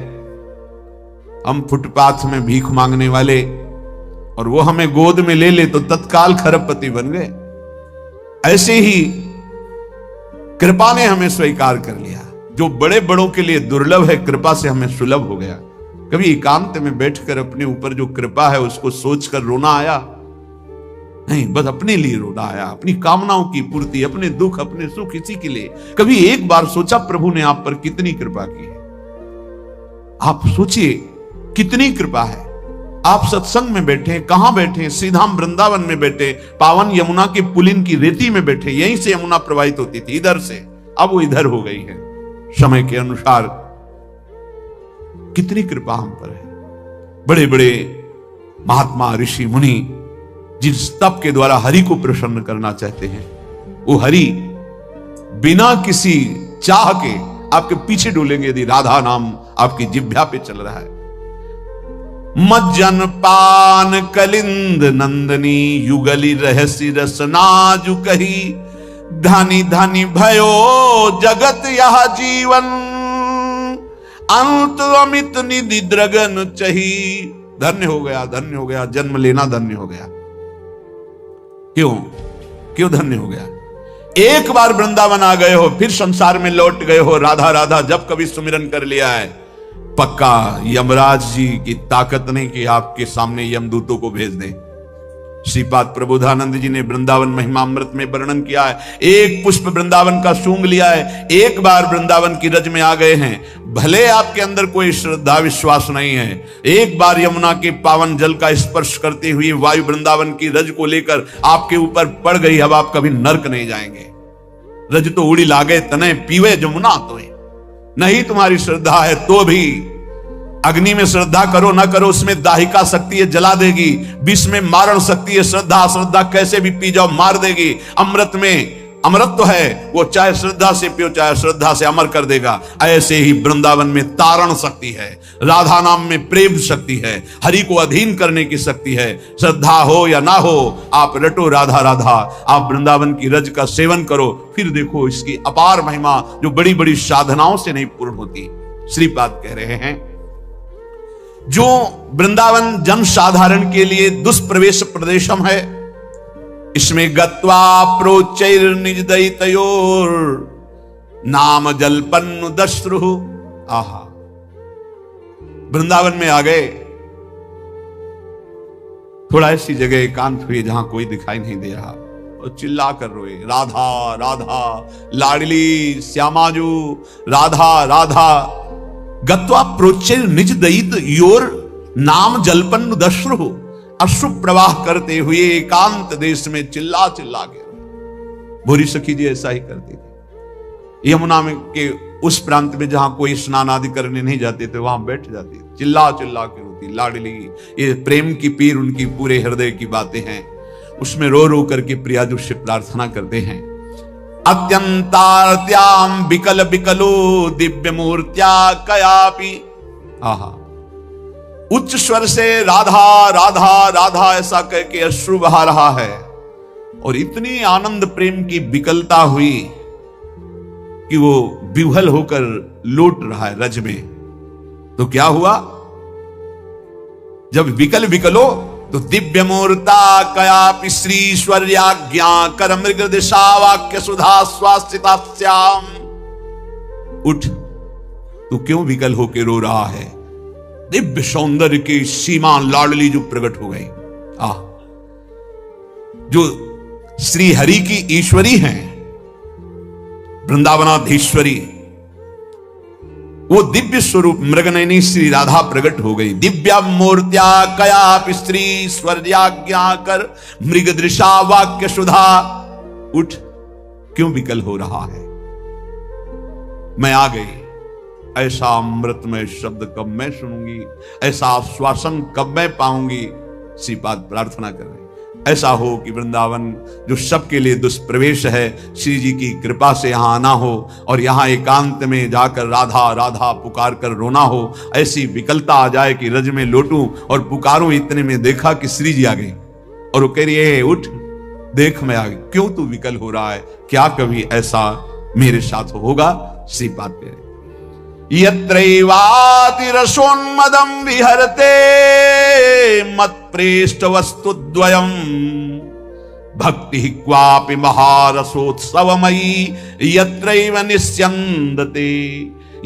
हम फुटपाथ में भीख मांगने वाले, और वो हमें गोद में ले ले तो तत्काल खरबपति बन गए। ऐसे ही कृपा ने हमें स्वीकार कर लिया। जो बड़े बड़ों के लिए दुर्लभ है, कृपा से हमें सुलभ हो गया। कभी एकांत में बैठकर अपने ऊपर जो कृपा है उसको सोचकर रोना आया? नहीं, बस अपने लिए रोना आया, अपनी कामनाओं की पूर्ति, अपने दुख अपने सुख इसी के लिए। कभी एक बार सोचा प्रभु ने आप पर कितनी कृपा की है? आप सोचिए कितनी कृपा है। आप सत्संग में बैठे, कहां बैठे? श्रीधाम वृंदावन में बैठे, पावन यमुना के पुलिन की रेती में बैठे। यहीं से यमुना प्रवाहित होती थी, इधर से, अब वो इधर हो गई है समय के अनुसार। कितनी कृपा हम पर है। बड़े बड़े महात्मा ऋषि मुनि जिस तप के द्वारा हरि को प्रसन्न करना चाहते हैं, वो हरि बिना किसी चाह के आपके पीछे डोलेंगे यदि राधा नाम आपकी जिह्वा पे चल रहा है। मज्जन पान कलिंद नंदनी युगली रहसी रसना जु कही। धनी धनी भयो जगत यह जीवन अंत अमित निधि द्रगन चही। धन्य हो गया, धन्य हो गया, जन्म लेना धन्य हो गया। क्यों धन्य हो गया? एक बार वृंदावन आ गए हो, फिर संसार में लौट गए हो। राधा राधा जब कभी सुमिरन कर लिया है, पक्का यमराज जी की ताकत नहीं कि आपके सामने यमदूतों को भेज दें। श्रीपाद प्रबोधानंद जी ने वृंदावन महिमामृत में वर्णन किया है। एक पुष्प वृंदावन का सूंघ लिया है, एक बार वृंदावन की रज में आ गए हैं, भले आपके अंदर कोई श्रद्धा विश्वास नहीं है, एक बार यमुना के पावन जल का स्पर्श करते हुए वायु वृंदावन की रज को लेकर आपके ऊपर पड़ गई, अब आप कभी नरक नहीं जाएंगे। रज तो उड़ी लागे तने पीवे जमुना तो नहीं तुम्हारी श्रद्धा है तो भी अग्नि में श्रद्धा करो ना करो, उसमें दाहिका शक्ति है, जला देगी। विष में मारण शक्ति है, श्रद्धा कैसे भी पी जाओ मार देगी। अमृत में अमृत है, वो चाहे श्रद्धा से पियो चाहे श्रद्धा से अमर कर देगा। ऐसे ही वृंदावन में तारण शक्ति है, राधा नाम में प्रेम शक्ति है, हरि को अधीन करने की शक्ति है। श्रद्धा हो या ना हो, आप रटो राधा राधा, आप वृंदावन की रज का सेवन करो, फिर देखो इसकी अपार महिमा जो बड़ी बड़ी साधनाओं से नहीं पूर्ण होती। श्रीपाद कह रहे हैं जो वृंदावन जन साधारण के लिए दुष्प्रवेश प्रदेशम है, इसमें गत्वा प्रोच्चैर निज दैतयोर नाम जलपन्नु दश्रु। आहा, वृंदावन में आ गए, थोड़ा ऐसी जगह एकांत हुई जहां कोई दिखाई नहीं दे रहा, और चिल्ला कर रोए राधा राधा, लाडली श्यामाजू राधा राधा। गत्वा प्रोच्चैर निज दैत योर नाम जलपन्नु दश्रु। अश्रु प्रवाह करते हुए एकांत देश में चिल्ला चिल्ला के। भूरी सखी जी ऐसा ही करती थी। यमुना में के उस प्रांत में जहां कोई स्नान आदि करने नहीं जाते थे, वहां बैठ जाती, चिल्ला चिल्ला के रोती। लाडली, ये प्रेम की पीर उनकी पूरे हृदय की बातें हैं, उसमें रो रो करके प्रियाजू से प्रार्थना करते हैं। अत्यंतार्त्याम विकल विकलो दिव्य मूर्त्या कयापि। आहा, उच्च स्वर से राधा राधा राधा ऐसा कह के अश्रु बहा रहा है, और इतनी आनंद प्रेम की विकलता हुई कि वो विह्वल होकर लौट रहा है रज में। तो क्या हुआ? जब विकल विकलो तो दिव्य मूर्ता कयापि श्रीश्वर्याज्ञा कर मृग दिशा वाक्य सुधा स्वास्थितास्याम। उठ, तू क्यों विकल होके रो रहा है? दिव्य सौंदर्य की सीमा लाडली जो प्रकट हो गई। जो श्री हरि की ईश्वरी हैं, वृंदावनाधीश्वरी, वो दिव्य स्वरूप मृगनयनी श्री राधा प्रकट हो गई। दिव्या मूर्त्या कयापि श्री स्वर्याज्ञा कर मृग दृशा वाक्य सुधा। उठ, क्यों विकल हो रहा है? मैं आ गई। ऐसा अमृतमय शब्द कब मैं सुनूंगी, ऐसा आश्वासन कब मैं पाऊंगी? श्रीपाद प्रार्थना कर रहे, ऐसा हो कि वृंदावन जो सबके लिए दुष्प्रवेश है, श्री जी की कृपा से यहाँ आना हो और यहाँ एकांत में जाकर राधा राधा पुकार कर रोना हो। ऐसी विकलता आ जाए कि रज में लौटूं और पुकारूं, इतने में देखा कि श्री जी आ गई और वो कह रही है उठ देख मैं आ गई, क्यों तू विकल हो रहा है, क्या कभी ऐसा मेरे साथ होगा? श्रीपाद कह रहे यत्रैवाति रसोन्मदं विहरते मत्प्रेष्ठ वस्तुद्वयम् भक्ति क्वापि महारसोत्सवमयी यत्रैव निस्यन्दते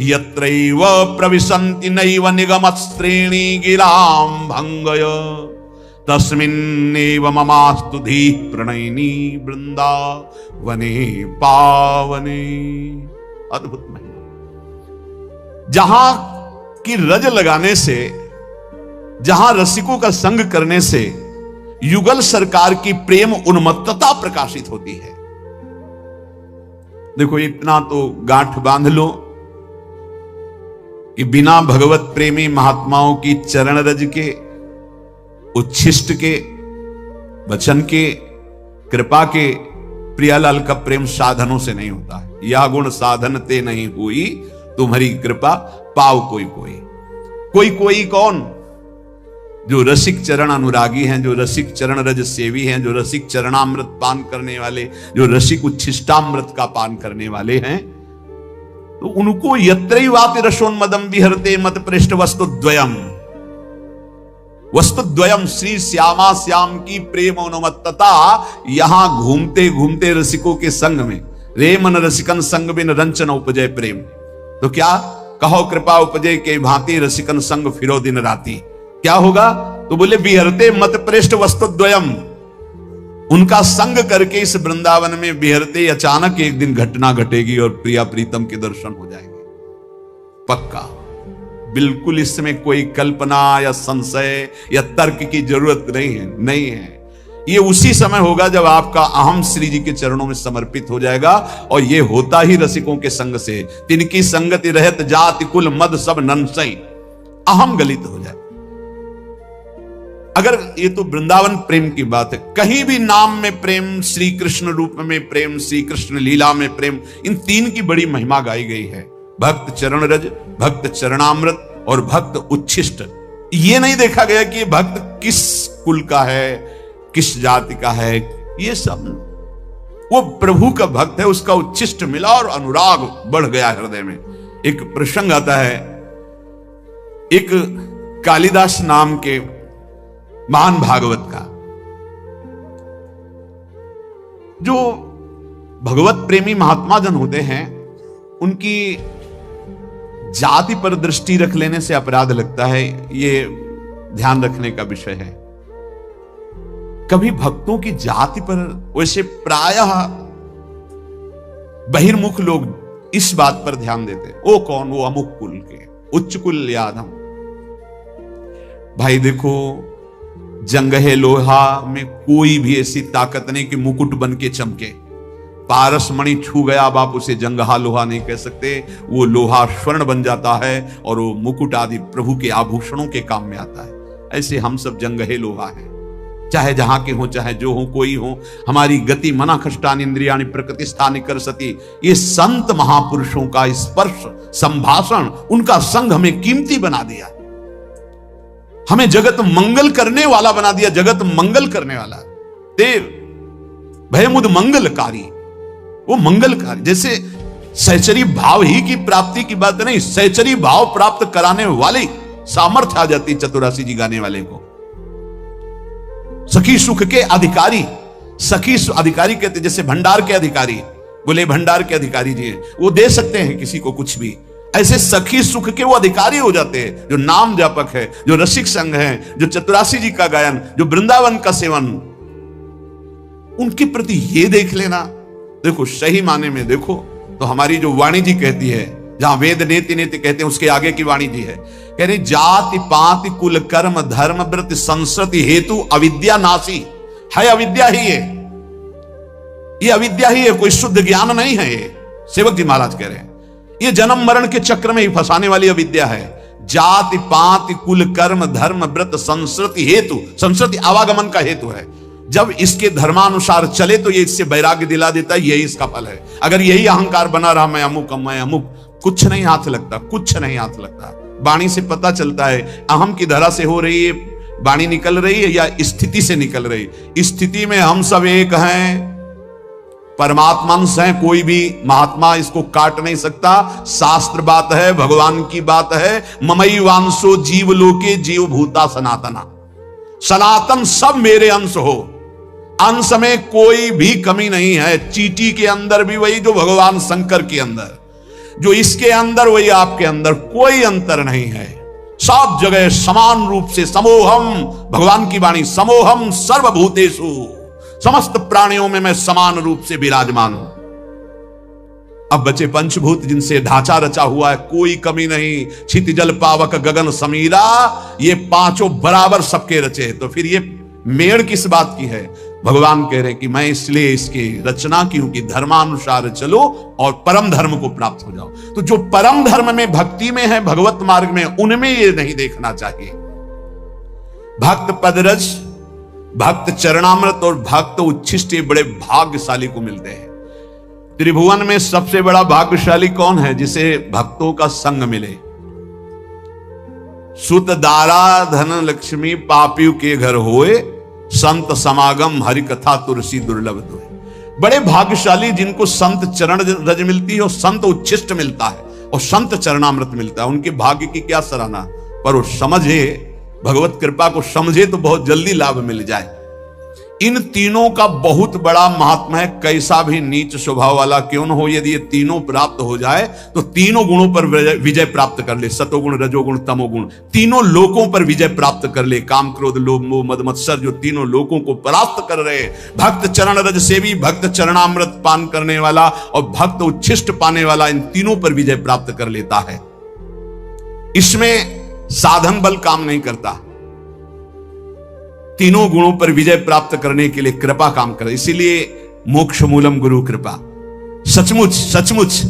यत्रैव प्रविशन्ति नैव निगमश्रेणी गिरां भंगय तस्मिन्नेव ममास्तु धीः प्रणयिनी वृंदावने पावने। अद्भुत महिमा। जहां की रज लगाने से, जहां रसिकों का संग करने से युगल सरकार की प्रेम उन्मत्तता प्रकाशित होती है। देखो इतना तो गांठ बांध लो कि बिना भगवत प्रेमी महात्माओं की चरण रज के, उच्छिष्ट के, वचन के, कृपा के प्रियालाल का प्रेम साधनों से नहीं होता है। यह गुण साधन ते नहीं हुई तुम्हारी कृपा पाव कोई कोई। कोई कोई कौन? जो रसिक चरण अनुरागी हैं, जो रसिक चरण रज सेवी हैं, जो रसिक चरणामृत पान करने वाले, जो रसिक उच्छिष्टामृत का पान करने वाले हैं, तो उनको यत्रैवापि रसोन्मदं विहरते मत पृष्ठ वस्तुद्वयम्। वस्तुद्वयम् श्री श्यामा श्याम की प्रेम उन्मत्तता यहां घूमते घूमते रसिकों के संग में, रे मन रसिकन संग बिन रंचन उपजय प्रेम। तो क्या कहो कृपा उपजय के भांति रसिकन संग फिरो दिन राती। क्या होगा? तो बोले विहरते मत पृष्ठ वस्तुद्वयम्। उनका संग करके इस वृंदावन में विहरते अचानक एक दिन घटना घटेगी और प्रिया प्रीतम के दर्शन हो जाएंगे। पक्का, बिल्कुल इसमें कोई कल्पना या संशय या तर्क की जरूरत नहीं है, नहीं है। ये उसी समय होगा जब आपका अहम श्री जी के चरणों में समर्पित हो जाएगा, और ये होता ही रसिकों के संग से। तिनकी संगति रहत जाति कुल मद सब नंसई, अहम गलित हो जाए। अगर ये तो वृंदावन प्रेम की बात है, कहीं भी नाम में प्रेम, श्री कृष्ण रूप में प्रेम, श्री कृष्ण लीला में प्रेम, इन तीन की बड़ी महिमा गाई गई है। भक्त चरण रज, भक्त चरणामृत और भक्त उच्छिष्ट। ये नहीं देखा गया कि भक्त किस कुल का है, किस जाति का है। ये सब वो प्रभु का भक्त है, उसका उच्छिष्ट मिला और अनुराग बढ़ गया हृदय में। एक प्रसंग आता है, एक कालिदास नाम के महान भागवत का, जो भगवत प्रेमी महात्मा जन होते हैं, उनकी जाति पर दृष्टि रख लेने से अपराध लगता है। ये ध्यान रखने का विषय है। कभी भक्तों की जाति पर, वैसे प्रायः बहिर्मुख लोग इस बात पर ध्यान देते, वो कौन, वो अमुक कुल के, उच्च कुल या अधम। भाई देखो, जंगहे लोहा में कोई भी ऐसी ताकत नहीं कि मुकुट बन के चमके। पारस मणि छू गया, अब आप उसे जंगहा लोहा नहीं कह सकते। वो लोहा स्वर्ण बन जाता है और वो मुकुट आदि प्रभु के आभूषणों के काम में आता है। ऐसे हम सब जंगहे लोहा हैं, चाहे जहां के हो, चाहे जो हो, कोई हो। हमारी गति मना खष्टानि इंद्रियाणि प्रकृति स्थानि कर सती। ये संत महापुरुषों का स्पर्श, संभाषण, उनका संग हमें कीमती बना दिया, हमें जगत मंगल करने वाला बना दिया। जगत मंगल करने वाला देव भयमुद मंगलकारी, वो मंगलकारी। जैसे सहचरी भाव ही की प्राप्ति की बात नहीं, सहचरी भाव प्राप्त कराने वाले सामर्थ्य आ जाती चतुरासी जी गाने वाले को। सखी सुख के अधिकारी, सखी अधिकारी कहते, जैसे भंडार के अधिकारी, बोले भंडार के अधिकारी जी वो दे सकते हैं किसी को कुछ भी। ऐसे सखी सुख के वो अधिकारी हो जाते हैं, जो नाम जापक है, जो रसिक संघ है, जो चतुरासी जी का गायन, जो वृंदावन का सेवन, उनके प्रति ये देख लेना। देखो सही माने में देखो तो हमारी जो वाणी जी कहती है, जहां वेद नेति नेति कहते हैं, उसके आगे की वाणी जी है, कह रही जाति पाति कुल कर्म धर्म व्रत संस्कृति हेतु अविद्या नासी है। अविद्या ही है, ये अविद्या ही है, कोई शुद्ध ज्ञान नहीं है। ये सेवक जी महाराज कह रहे हैं, ये जन्म मरण के चक्र में ही फंसाने वाली अविद्या है। जाति पाति कुल कर्म धर्म व्रत संस्कृति हेतु, संस्कृति आवागमन का हेतु है। जब इसके धर्मानुसार चले तो ये इससे वैराग्य दिला देता है, यही इसका फल है। अगर यही अहंकार बना रहा, मैं अमुक मैं अमुक, कुछ नहीं हाथ लगता, कुछ नहीं हाथ लगता। वाणी से पता चलता है अहम की धरा से हो रही है वाणी, निकल रही है या स्थिति से निकल रही। स्थिति में हम सब एक हैं, परमात्मांश हैं, कोई भी महात्मा इसको काट नहीं सकता। शास्त्र बात है, भगवान की बात है। ममई वांशो जीव लोके जीव भूता सनातना, सनातन सब मेरे अंश हो, अंश में कोई भी कमी नहीं है। चींटी के अंदर भी वही जो भगवान शंकर के अंदर, जो इसके अंदर वही आपके अंदर, कोई अंतर नहीं है। सब जगह समान रूप से समोहम, भगवान की वाणी, समोहम सर्वभूतेषु, समस्त प्राणियों में मैं समान रूप से विराजमान हूं। अब बचे पंचभूत जिनसे ढांचा रचा हुआ है, कोई कमी नहीं। क्षिति जल पावक गगन समीरा, ये पांचों बराबर सबके रचे। तो फिर ये मेड़ किस बात की है? भगवान कह रहे हैं कि मैं इसलिए इसकी रचना की हूं कि धर्मानुसार चलो और परम धर्म को प्राप्त हो जाओ। तो जो परम धर्म में, भक्ति में है, भगवत मार्ग में, उनमें ये नहीं देखना चाहिए। भक्त पदरज, भक्त चरणामृत और भक्त उच्छिष्ट ये बड़े भाग्यशाली को मिलते हैं। त्रिभुवन में सबसे बड़ा भाग्यशाली कौन है? जिसे भक्तों का संग मिले। सुत दारा धन लक्ष्मी पापियों के घर होए, संत समागम हरि कथा तुलसी दुर्लभ दोए। बड़े भाग्यशाली जिनको संत चरण रज मिलती है और संत उच्छिष्ट मिलता है और संत चरणामृत मिलता है, उनके भाग्य की क्या सराहना। पर वो समझे, भगवत कृपा को समझे तो बहुत जल्दी लाभ मिल जाए। इन तीनों का बहुत बड़ा महात्मा है। कैसा भी नीच स्वभाव वाला क्यों न हो, यदि ये तीनों प्राप्त हो जाए तो तीनों गुणों पर विजय प्राप्त कर ले। सतोगुण, रजोगुण, तमोगुण, तीनों लोकों पर विजय प्राप्त कर ले। काम, क्रोध, लोभ, मोह, मद, मत्सर जो तीनों लोकों को परास्त कर रहे। भक्त चरण रज सेवी, भक्त चरणामृत पान करने वाला और भक्त उच्छिष्ट पाने वाला, इन तीनों पर विजय प्राप्त कर लेता है। इसमें साधन बल काम नहीं करता। तीनों गुणों पर विजय प्राप्त करने के लिए कृपा काम करे। इसीलिए मोक्ष मूलम गुरु कृपा। सचमुच सचमुच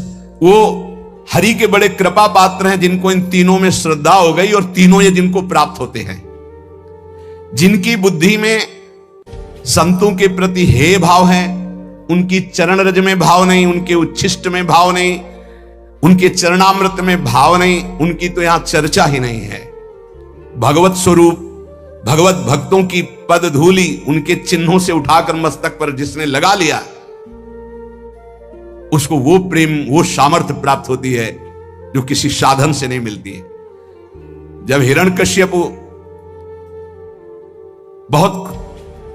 वो हरि के बड़े कृपा पात्र हैं, जिनको इन तीनों में श्रद्धा हो गई और तीनों ये जिनको प्राप्त होते हैं। जिनकी बुद्धि में संतों के प्रति हे भाव है, उनकी चरण रज में भाव नहीं, उनके उच्छिष्ट में भाव नहीं, उनके चरणामृत में भाव नहीं, उनकी तो यहां चर्चा ही नहीं है। भगवत स्वरूप, भगवत भक्तों की पद धूली उनके चिन्हों से उठाकर मस्तक पर जिसने लगा लिया, उसको वो प्रेम, वो सामर्थ्य प्राप्त होती है जो किसी साधन से नहीं मिलती है। जब हिरण्यकश्यप बहुत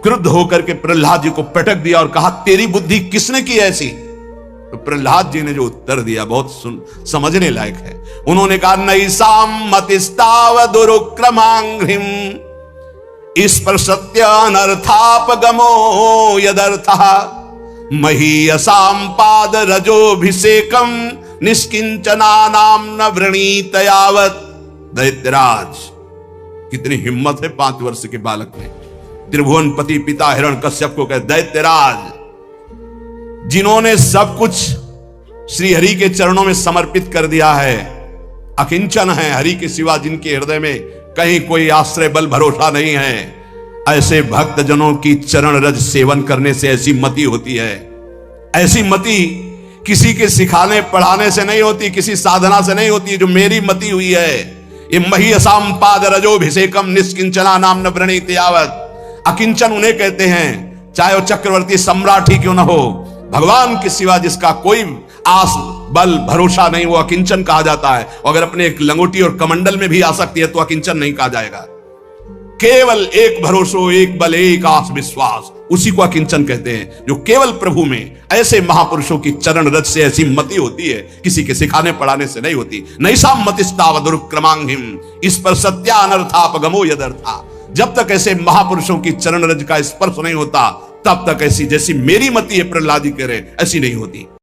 क्रुद्ध होकर के प्रहलाद जी को पटक दिया और कहा तेरी बुद्धि किसने की ऐसी, तो प्रहलाद जी ने जो उत्तर दिया बहुत समझने लायक है। उन्होंने कहा नैसाम मतिस्ताव दुरुक्रमांघ्रिम स्पर्शत्य अनर्थापगमो यदर्थः महीयसाम पाद रजोभिषेकम निष्किंचनानाम न वृणीत यावत्। दैत्यराज, कितनी हिम्मत है 5 वर्ष के बालक में। त्रिभुवनपति पिता हिरण्यकश्यप को कहे दैत्यराज, जिन्होंने सब कुछ श्री हरि के चरणों में समर्पित कर दिया है, अकिंचन है, हरि के सिवा जिनके हृदय में कहीं कोई आश्रय बल भरोसा नहीं है, ऐसे भक्त जनों की चरण रज सेवन करने से ऐसी मति होती है। ऐसी मति किसी के सिखाने पढ़ाने से नहीं होती, किसी साधना से नहीं होती। जो मेरी मति हुई है, ये मही असाम पाद रजोभिषेकम निष्किंचना नाम न वृणीत यावत्। अकिंचन उन्हें कहते हैं, चाहे वो चक्रवर्ती सम्राट ही क्यों न हो, भगवान के सिवा जिसका कोई आस बल भरोसा नहीं, वो अकिंचन कहा जाता है। अगर अपने एक लंगोटी और कमंडल में भी आ सकती है तो अकिंचन नहीं कहा जाएगा। केवल एक भरोसो, एक बल, एक आस विश्वास, उसी को अकिंचन कहते हैं। जो केवल प्रभु में, ऐसे महापुरुषों की चरण रज से ऐसी मति होती है, किसी के सिखाने पढ़ाने से नहीं होती। नैसाम मतिस्ताव दुरुक्रमांघ्रिम इस पर सत्या अनर्थापगमो यदर्था। जब तक ऐसे महापुरुषों की चरण रज का स्पर्श नहीं होता, तब तक ऐसी जैसी मेरी मति है, प्रहलाद जी कह रहे, ऐसी नहीं होती।